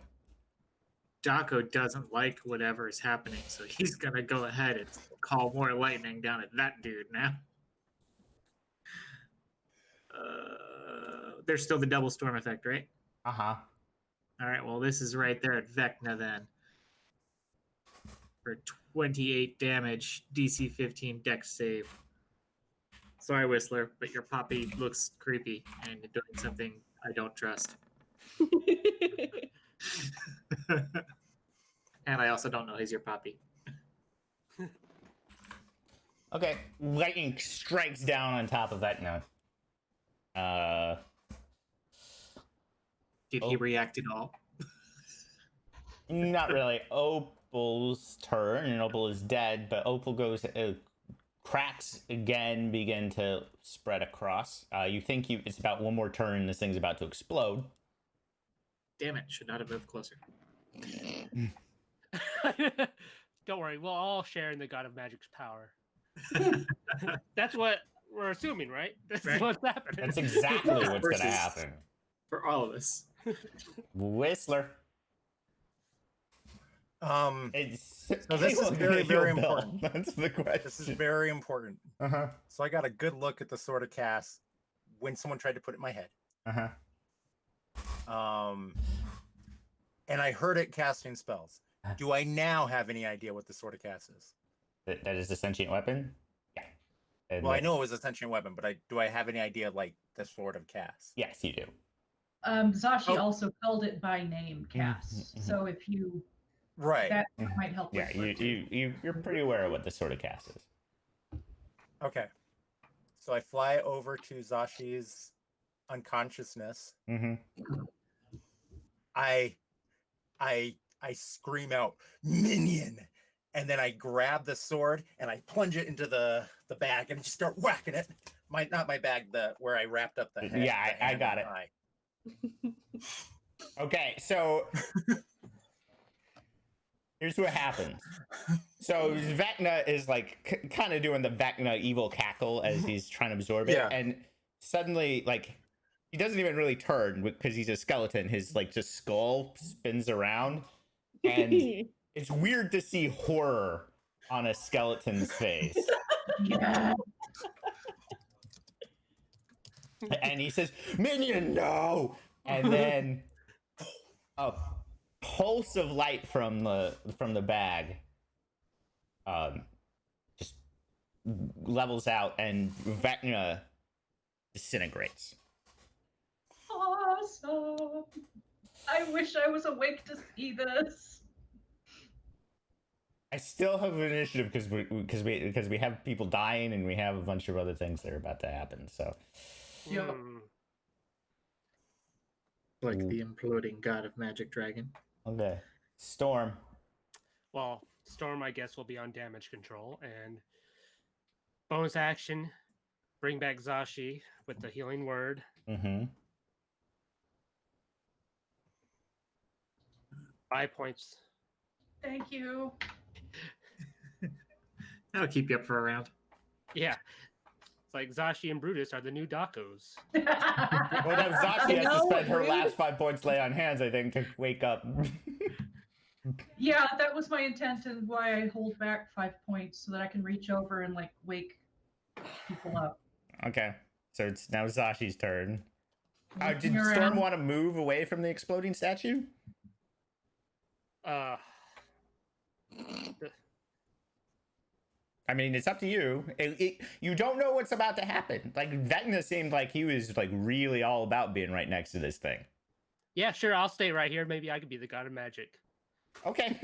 Daco doesn't like whatever is happening, so he's gonna go ahead and call more lightning down at that dude now. There's still the double storm effect, right? Uh-huh. All right, well, this is right there at Vecna then. For 28 damage, DC 15 dex save. Sorry, Whistler, but your poppy looks creepy and doing something I don't trust. And I also don't know he's your poppy. Okay. Lightning strikes down on top of Vecna. Did he react at all? Not really. Opal's turn, and Opal is dead, but Opal goes. Cracks again begin to spread across. You think it's about one more turn, and this thing's about to explode. Damn it, should not have moved closer. Don't worry, we'll all share in the God of Magic's power. That's what we're assuming, right? This Right. is what's happening. That's exactly what's gonna Versus- happen. For all of us. Whistler. It's, So this is Caleb very, gonna very heal Bill? important. That's the question. This is very important. Uh-huh. So I got a good look at the sword of cast when someone tried to put it in my head. Uh-huh. And I heard it casting spells. Do I now have any idea what the sword of cast is? That is a sentient weapon? Yeah. And Well, I know it was a sentient weapon, but do I have any idea like the sword of cast? Yes, you do. Zashi Oh. also called it by name, Cass. Mhm. So if you Right. that might help. Yeah, Whistler, too. you're pretty aware of what this sort of cast is. Okay. So I fly over to Zashi's unconsciousness. Mm-hmm. I scream out, "Minion!" And then I grab the sword and I plunge it into the bag and just start whacking it. Not my bag, where I wrapped up the head. Yeah, the I hand got and it. eye. Okay, so here's what happens. So Vecna is like kind of doing the Vecna evil cackle as he's trying to absorb it, Yeah. and suddenly, like, he doesn't even really turn because he's a skeleton. His like just skull spins around, and it's weird to see horror on a skeleton's face. Yeah. And he says, "Minion, no!" And then a pulse of light from the bag, just levels out, and Vecna disintegrates. Awesome. I wish I was awake to see this. I still have an initiative because we have people dying and we have a bunch of other things that are about to happen. So Yep. Like the imploding god of magic dragon. okay, Storm. Well, Storm, I guess, will be on damage control, and bonus action, bring back Zashi with the healing word. Mm-hmm. 5 points. Thank you. That'll keep you up for a round. Yeah. It's like Zashi and Brutus are the new Dakos. Well, now Zashi has to No, spend her rude. last 5 points lay on hands, I think, to wake up. Yeah, that was my intent and why I hold back 5 points so that I can reach over and like wake people up. Okay, so it's now Zashi's turn. Did Looking Storm around. want to move away from the exploding statue? I mean, it's up to you. You don't know what's about to happen. Like, Vecna seemed like he was like really all about being right next to this thing. Yeah, sure, I'll stay right here. Maybe I could be the god of magic. Okay.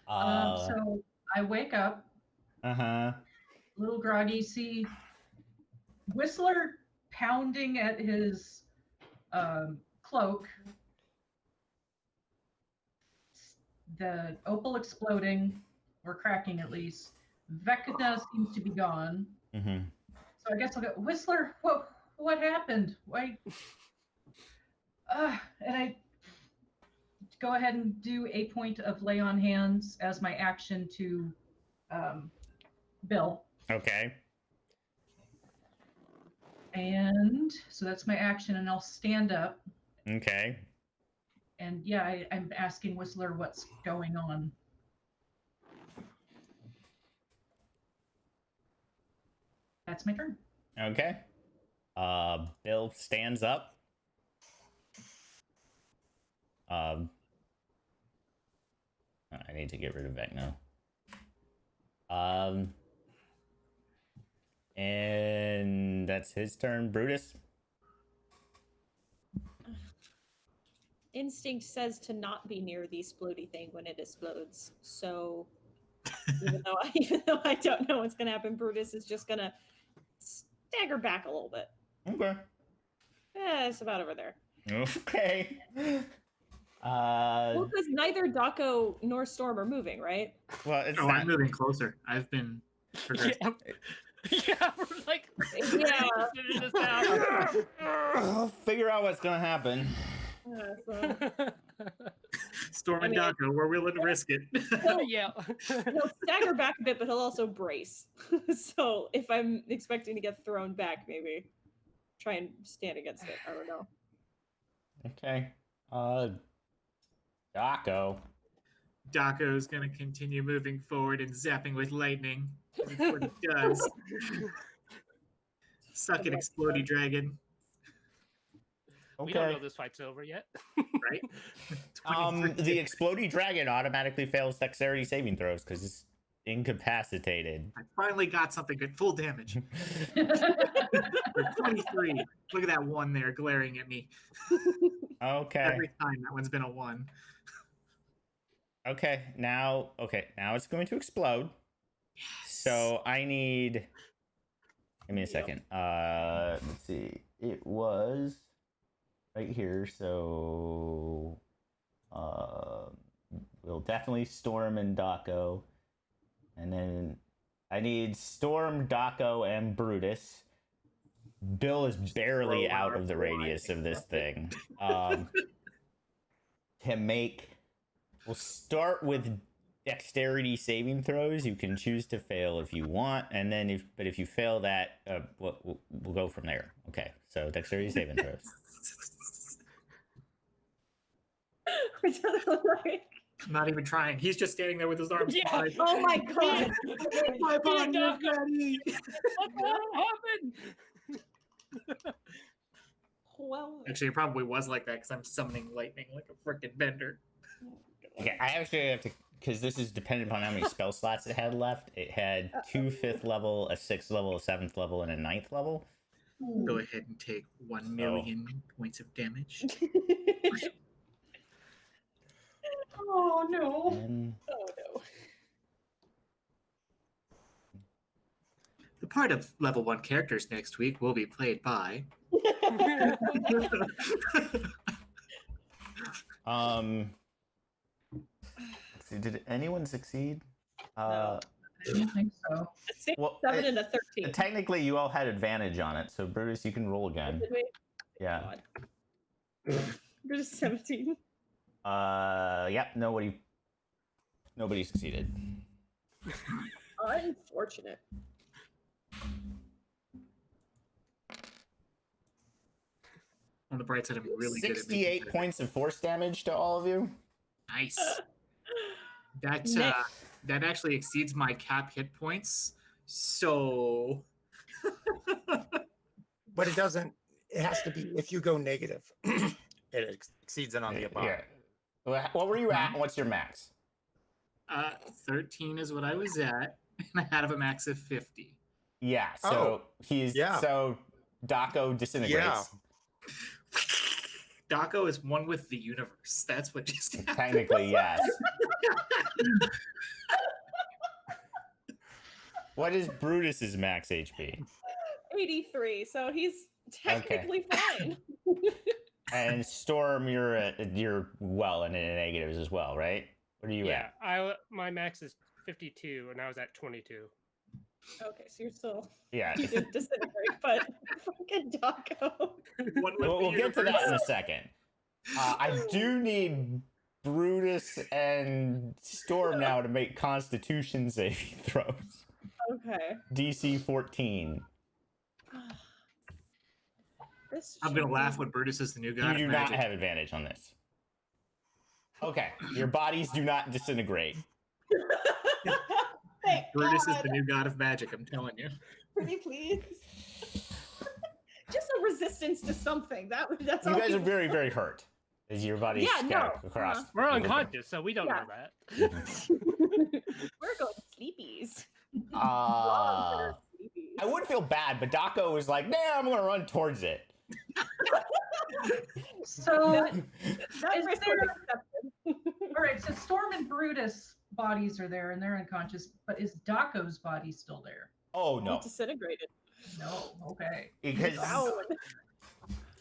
So I wake up, Uh-huh. a little groggy, see Whistler pounding at his cloak, the opal exploding, or cracking at least. Vecna seems to be gone. Mm-hmm. So I guess I'll go, Whistler, what happened? Why? And I go ahead and do a point of lay on hands as my action to Bill. Okay. And so that's my action, and I'll stand up. Okay. And yeah, I'm asking Whistler what's going on. That's my turn. Okay. Bill stands up. I need to get rid of Vecna. And that's his turn. Brutus. Instinct says to not be near the explodey thing when it explodes. So even though I don't know what's gonna happen, Brutus is just gonna stagger back a little bit. Okay. Yeah, it's about over there. Okay. Well, because neither Daco nor Storm are moving, right? Well, it's Oh, not. I'm moving closer. I've been progressing. Yeah, yeah, we're like, Yeah. finish this out. I'll figure out what's gonna happen. So Storm I and mean- Daco, we're willing to risk it. Yeah. He'll stagger back a bit, but he'll also brace. So if I'm expecting to get thrown back, maybe try and stand against it. I don't know. Okay. Daco. Daco's gonna continue moving forward and zapping with lightning. That's what it does. Suck it, explodey dragon. We don't Okay. know this fight's over yet. Right? 23. The explodey dragon automatically fails dexterity saving throws because it's incapacitated. I finally got something good. Full damage. 23. Look at that one there glaring at me. Okay. Every time that one's been a 1. Okay. Now it's going to explode. So I need. Give me a second. Let's see. It was right here. So we'll definitely Storm and Daco, and then I need Storm, Daco, and Brutus. Bill is barely Throw out our of the flying radius of this weapon. thing. To make, we'll start with dexterity saving throws. You can choose to fail if you want, and then if you fail that, we'll go from there. Okay, so dexterity saving throws. I'm not even trying. He's just standing there with his arms Yeah. wide. Oh my god! My body Daco. is ready. What the hell happened? Well, Actually, it probably was like that because I'm summoning lightning like a freaking bender. Okay, I actually have to, because this is dependent upon how many spell slots it had left. It had 2 5th level, a 6th level, a 7th level, and a 9th level. Go ahead and take 1 million points of damage. Oh no. And oh no. The part of level 1 characters next week will be played by. let's see, did anyone succeed? No. I don't think so. A 6, Well, 7, and a 13. Technically, you all had advantage on it, so Brutus, you can roll again. Did we? Yeah. God. We're just 17. Yep. Nobody succeeded. Unfortunate. On the bright side, I'm really good at 68 making points of force damage to all of you. Nice. That Nick. that actually exceeds my cap hit points. So But it doesn't. It has to be if you go negative. It exceeds it on the above. Yeah. What were you at? What's your max? 13 is what I was at, and I had a max of 50. Yeah. So Oh, he's yeah. so Daco disintegrates. Yeah. Daco is one with the universe. That's what just happened. Technically, yes. What is Brutus's max HP? 83, so he's technically fine. And Storm, you're well in the negatives as well, right? What are you Yeah, at? my max is 52, and I was at 22. Okay, so you're still Yeah. you did disintegrate, but fucking Daco. One with We'll the get to that in a universe. second. I do need Brutus and Storm now to make Constitution saving throws. Okay. DC 14. This I'm gonna should laugh be- when Brutus is the new You god do of not magic. have advantage on this. Okay, your bodies do not disintegrate. Thank Brutus is God. the new god of magic. I'm telling you. Pretty please. Just a resistance to something. That's You all. guys are we- very, very hurt as your bodies Yeah, scatter no, across. We're the unconscious, so we don't Yeah. know that. We're going sleepies. room. Sleepies. I would feel bad, but Daco was like, "Nah, I'm gonna run towards it." So, That is risk there- was accepted. all right. So Storm and Brutus bodies are there, and they're unconscious. But is Daco's body still there? Oh He no, disintegrated. No. Okay. because Down.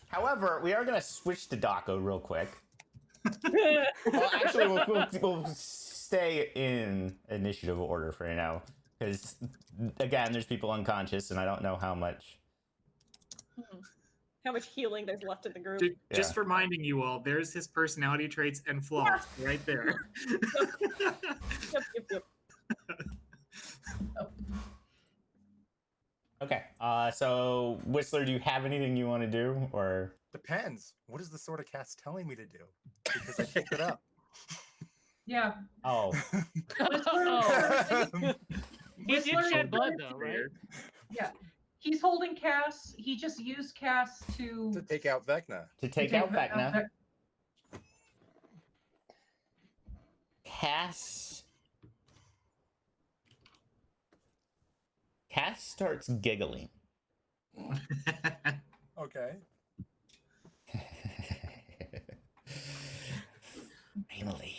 however, we are gonna switch to Daco real quick. Well, actually, we'll stay in initiative order for now, because again, there's people unconscious, and I don't know how much. how much healing there's left in the group. Just reminding you all, there's his personality traits and flaws right there. Yep. Okay. So Whistler, do you have anything you want to do, or Depends. What is the sword of cast telling me to do? Because I picked it up. Yeah. oh, He did Whistler- shed blood, though, right? Yeah. He's holding Cass. He just used Cass to to take out Vecna. to take out Vecna, Cass starts giggling. Okay. Finally,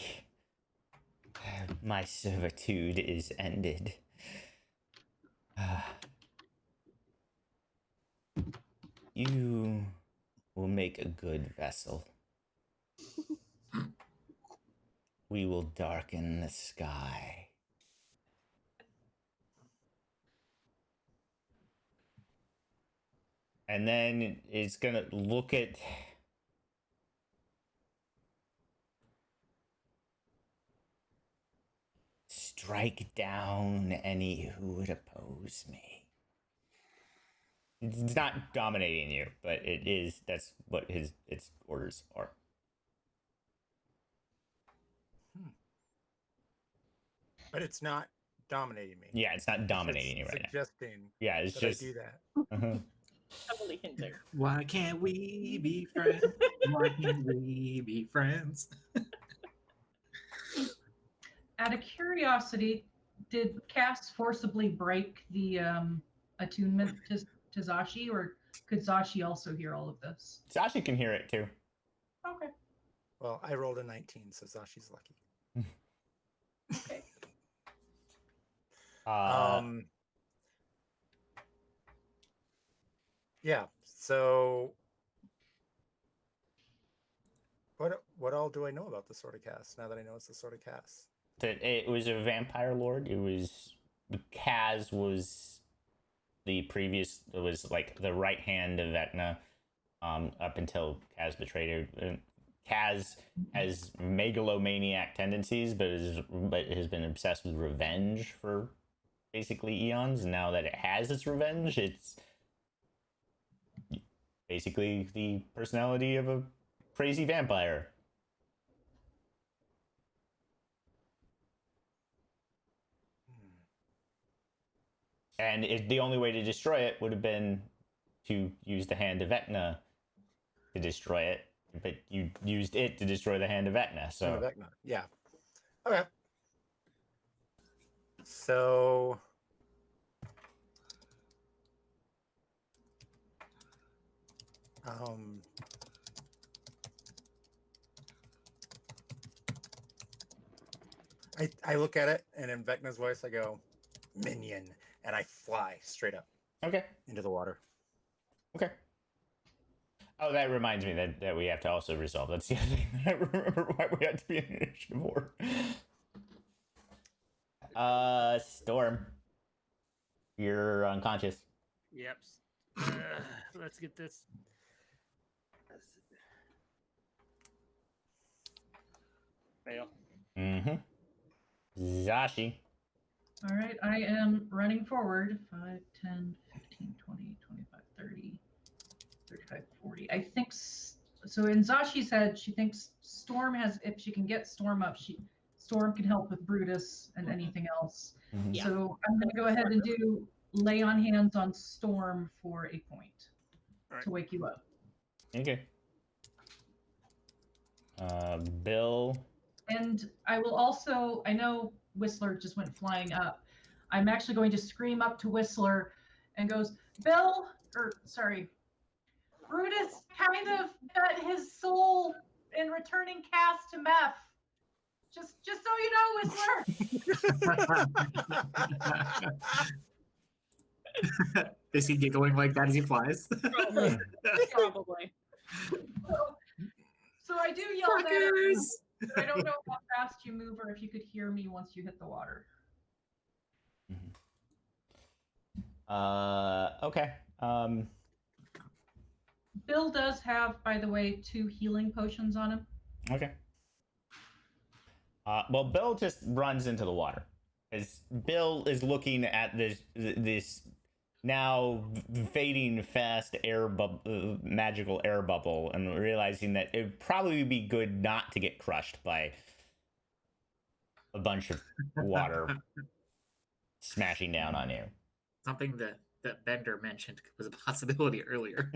my servitude is ended. You will make a good vessel. We will darken the sky. And then it's gonna look at strike down any who would oppose me. It's not dominating you, but it is. That's what its orders are. But it's not dominating me. Yeah, it's not It's dominating you right now. suggesting Yeah, it's that just. I do that. Uh-huh. Heavily hinting. Why can't we be friends? Why can't we be friends? Out of curiosity, did Cass forcibly break the attunement to Zashi, or could Zashi also hear all of this? Sashi can hear it too. Okay. Well, I rolled a 19, so Zashi's lucky. Okay. Yeah. So, what all do I know about the Sword of Cast now that I know it's the Sword of Cast? That it was a vampire lord. It was Kaz was the previous. It was like the right hand of Vecna, up until Kaz betrayed her. Kaz has megalomaniac tendencies, but has been obsessed with revenge for basically eons. And now that it has its revenge, it's basically the personality of a crazy vampire. And the only way to destroy it would have been to use the hand of Vecna to destroy it, but you used it to destroy the hand of Vecna. So Vecna. Yeah. Okay. So, I look at it, and in Vecna's voice, I go, "Minion," and I fly straight up okay. into the water. Okay. Oh, that reminds me that we have to also resolve. That's the other thing that I remember why we had to be in initiative order. Storm. You're unconscious. Yep. Let's get this. Fail. Mm-hmm. Zashi. All right. I am running forward. 5, 10, 15, 20, 25, 30, 35, 40. I think so. In Zashi's head, she thinks Storm has, if she can get Storm up, Storm can help with Brutus and anything else. Mhm. Yeah. So I'm going to go ahead and do lay on hands on Storm for a point Alright. to wake you up. Okay. Bill. And I will also, I know Whistler just went flying up. I'm actually going to scream up to Whistler and goes, Brutus kind of got his soul in returning Cass to Meph. Just so you know, Whistler. Is he giggling like that as he flies? Probably. So I do yell that at you, but I don't know how fast you move or if you could hear me once you hit the water. Okay. Bill does have, by the way, 2 healing potions on him. Okay. Well, Bill just runs into the water. As Bill is looking at this now fading fast magical air bubble, and realizing that it would probably be good not to get crushed by a bunch of water smashing down on you. Something that Bender mentioned was a possibility earlier.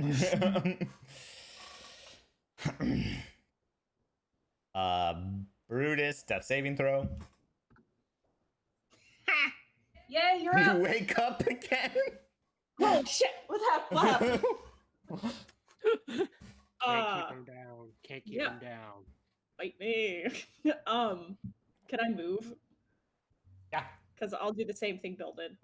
Brutus, death saving throw. Yay, you're You up! wake up again. Oh shit! What happened? Can't keep him down. Can't keep yeah. him down. Fight me. Can I move? Yeah. Because I'll do the same thing Bill did.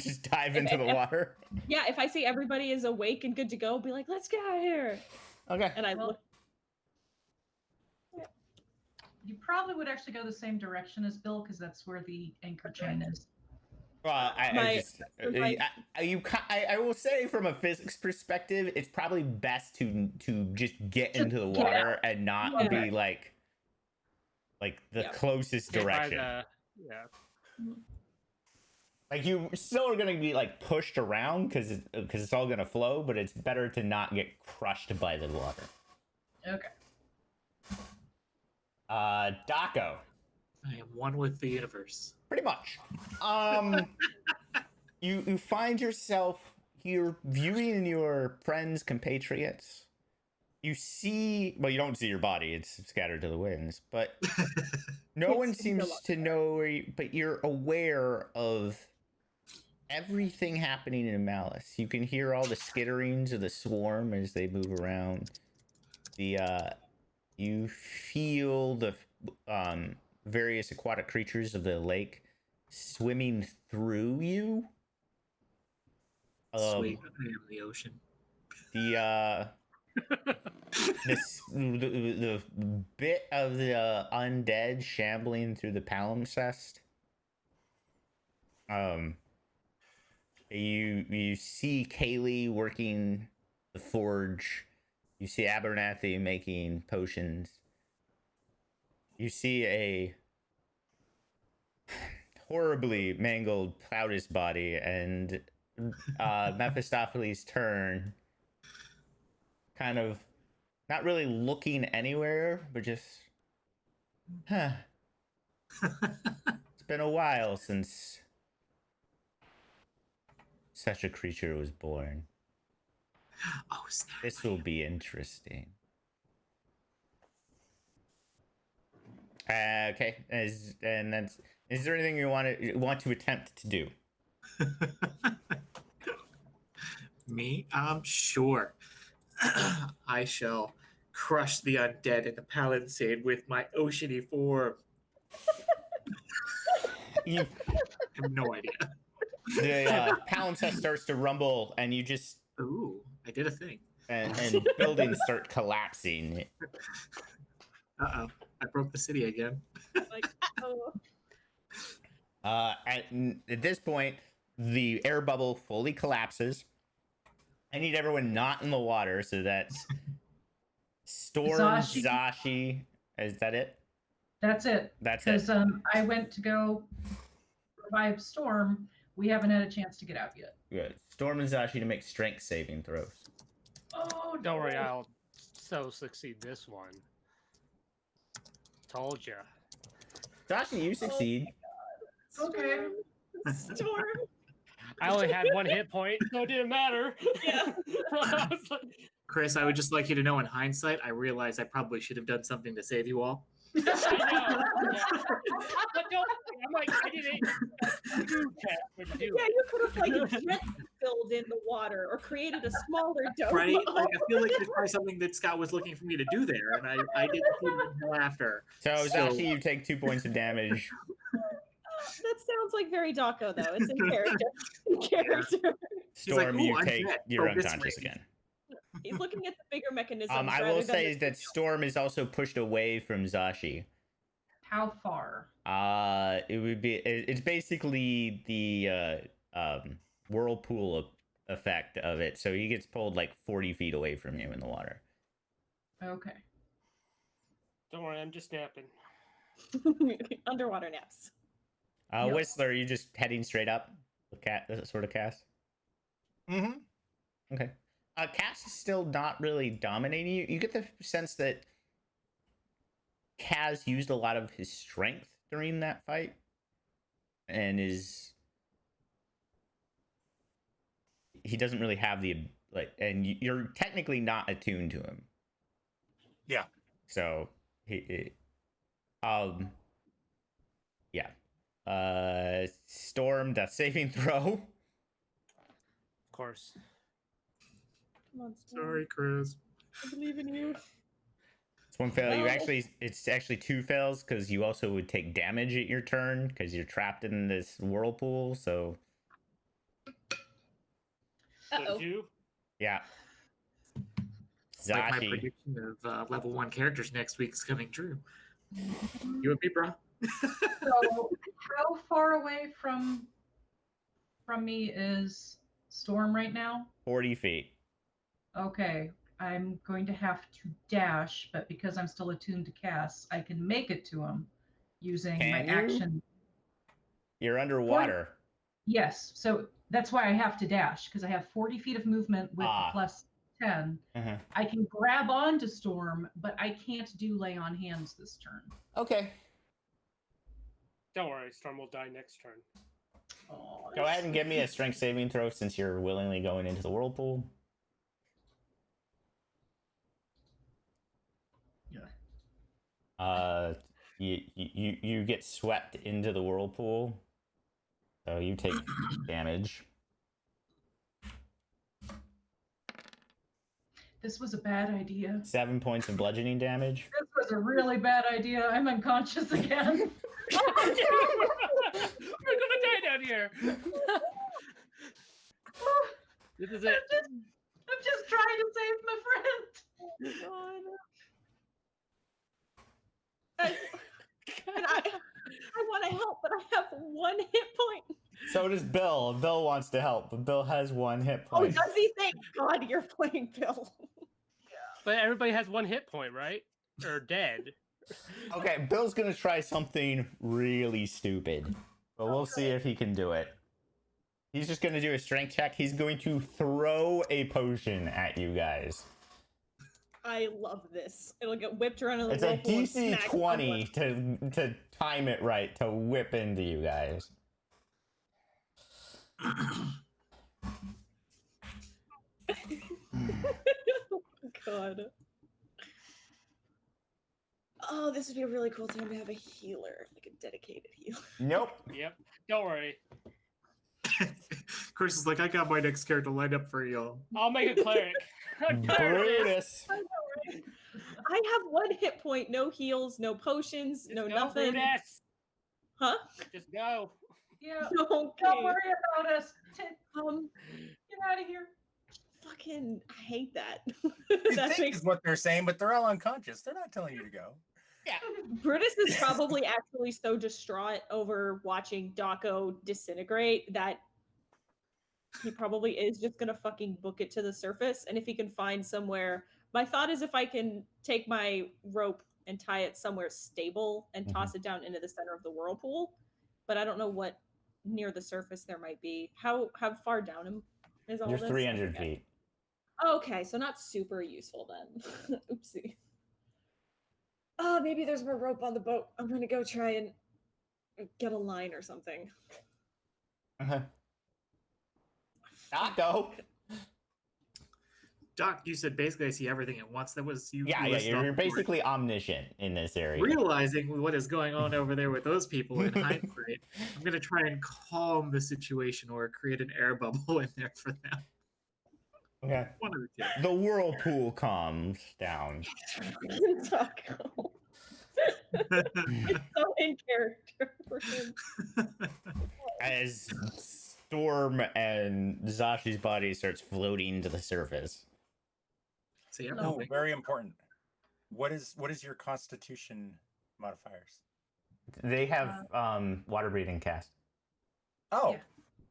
Just dive into the water. Yeah, if I see everybody is awake and good to go, be like, let's get out of here. Okay. And I Well, look. You probably would actually go the same direction as Bill because that's where the anchor chain is. I will say from a physics perspective, it's probably best to just get into the water and not be like the closest direction. Yeah. Like you still are gonna be like pushed around because it's all gonna flow, but it's better to not get crushed by the water. Okay. Daco. I am one with the universe. Pretty much. You find yourself here viewing your friends, compatriots. You see, well, you don't see your body; it's scattered to the winds. But no one seems to know where you. But you're aware of everything happening in Malys. You can hear all the skitterings of the swarm as they move around. You feel the various aquatic creatures of the lake swimming through you. Sweet, I am the ocean. The bit of the undead shambling through the palimpsest. You see Kaylee working the forge. You see Abernathy making potions. You see a horribly mangled Plautus body, and Mephistopheles' turn, kind of not really looking anywhere, but just, it's been a while since such a creature was born. Oh, snap. This will be interesting. Okay, is there anything you want to attempt to do? Me? Sure. I shall crush the undead in the palisade with my oceany form. You I have no idea. The palimpsest starts to rumble, and you just Ooh, I did a thing. and buildings start collapsing. Uh-oh. I broke the city again. Like, oh. At this point, the air bubble fully collapses. I need everyone not in the water, so that's Storm, Zashi. Is that it? That's it. That's it. Because I went to go revive Storm. We haven't had a chance to get out yet. Good. Storm and Zashi to make strength saving throws. Oh, Don't worry, I'll so succeed this one. Told ya. Zashi, you succeed. Okay. Storm. I only had 1 hit point, so it didn't matter. Yeah. I was like, Chris, I would just like you to know in hindsight, I realized I probably should have done something to save you all. I know. Yeah. But don't. I'm like, I didn't do that. But do Yeah, you could have like jet filled in the water or created a smaller dome. Right? Like, I feel like there's probably something that Scott was looking for me to do there, and I didn't see it until after. So Zashi, you take 2 points of damage. That sounds like very Daco though. It's in character. In character. Storm, like, "Ooh, you I'm take dead. you're Go this unconscious way." again. He's looking at the bigger mechanism. I will say that Storm is also pushed away from Zashi. How far? It would be. It's basically the whirlpool effect of it, so he gets pulled like 40 feet away from you in the water. Okay. Don't worry, I'm just napping. Underwater naps. Yep. Whistler, are you just heading straight up? Sort of cast. Mm-hmm. Okay. Cass is still not really dominating you. You get the sense that Kaz used a lot of his strength during that fight, and he doesn't really have the and you're technically not attuned to him. Yeah. So yeah. Storm, death saving throw. Of course. Come on, Storm. Sorry, Chris. I believe in you. It's one fail. No. It's actually two fails because you also would take damage at your turn because you're trapped in this whirlpool. So So Uh-oh. 2. yeah. It's like my Zashi. prediction of level 1 characters next week is coming true. You and me, bro. So how far away from me is Storm right now? 40 feet. Okay, I'm going to have to dash, but because I'm still attuned to Cass, I can make it to him using my Can you? action. You're underwater. Yes, so that's why I have to dash, because I have 40 feet of movement with the plus 10. Uh-huh. I can grab onto Storm, but I can't do lay on hands this turn. Okay. Don't worry, Storm will die next turn. Oh, Go ahead and give me a strength saving throw since you're willingly going into the whirlpool. Yeah. You get swept into the whirlpool, so you take damage. This was a bad idea. 7 points of bludgeoning damage. This was a really bad idea. I'm unconscious again. We're gonna die down here. This is it. I'm just trying to save my friend. God. I want to help, but I have 1 hit point. So does Bill. Bill wants to help, but Bill has 1 hit Oh, point. does he? Thank God you're playing Bill. But everybody has 1 hit point, right? Or dead. Okay, Bill's gonna try something really stupid, but we'll see if he can do it. He's just gonna do a strength check. He's going to throw a potion at you guys. I love this. It'll get whipped around in the It's a whirlpool and DC smack 20 to time it right to whip into you guys. someone. God. Oh, this would be a really cool time to have a healer, like a dedicated healer. Nope. Yep. Don't worry. Chris is like, I got my next character lined up for y'all. I'll make a cleric. I'm tired of this. Brutus. I know, right? I have 1 hit point, no heals, no potions, Just no go, nothing. Brutus. Huh? Just go. Yeah. Okay. Don't worry about us. Get out of here. Fucking, I hate that. You That think makes is what they're saying, but they're all unconscious. They're not telling you to go. Brutus is probably actually so distraught over watching Daco disintegrate that he probably is just gonna fucking book it to the surface. And if he can find somewhere, my thought is if I can take my rope and tie it somewhere stable and toss it down into the center of the whirlpool, but I don't know what near the surface there might be. How far down is all You're this? 300 Okay. feet. Okay, so not super useful then. Oopsie. Oh, maybe there's more rope on the boat. I'm gonna go try and get a line or something. Daco. Doc, you said basically I see everything at once. That was you. Yeah, you listed off you're the board. basically omniscient in this area. Realizing what is going on over there with those people in hindsight, I'm going to try and calm the situation or create an air bubble in there for them. Okay. One of the two. The whirlpool calms down. Taco. So in character for him. As Storm and Zashi's body starts floating to the surface. See, I'm No. Oh, moving. very important. What is your Constitution modifiers? They have water breathing cast. Oh, Yeah.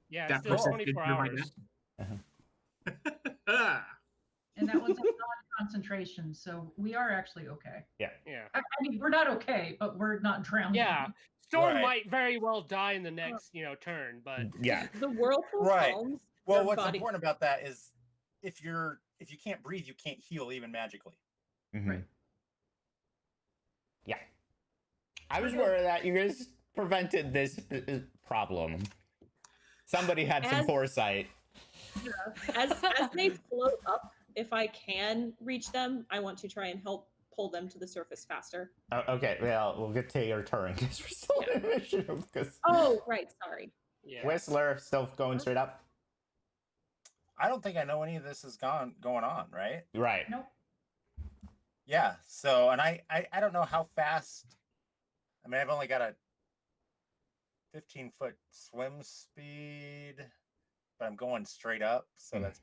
Yeah, That it's still person 24 did do my hours. And that one's a non-concentration, so we are actually okay. Yeah. I mean, we're not okay, but we're not drowning. Yeah. Storm Right. might very well die in the next, turn, but Yeah. The whirlpool Right. calms. Well, your what's body. important about that is if you can't breathe, you can't heal even magically. Mhm. Right. Yeah. I was Okay. worried that you guys prevented this problem. Somebody had some As- foresight. As they float up, if I can reach them, I want to try and help pull them to the surface faster. Okay, well, we'll get to your turn because we're still in initiative. Because Oh, right. Sorry. yeah. Whistler still going straight up. I don't think I know any of this is going on, right? Right. Nope. Yeah. So, and I don't know how fast. I mean, I've only got a 15-foot swim speed, but I'm going straight up, so Hmm. that's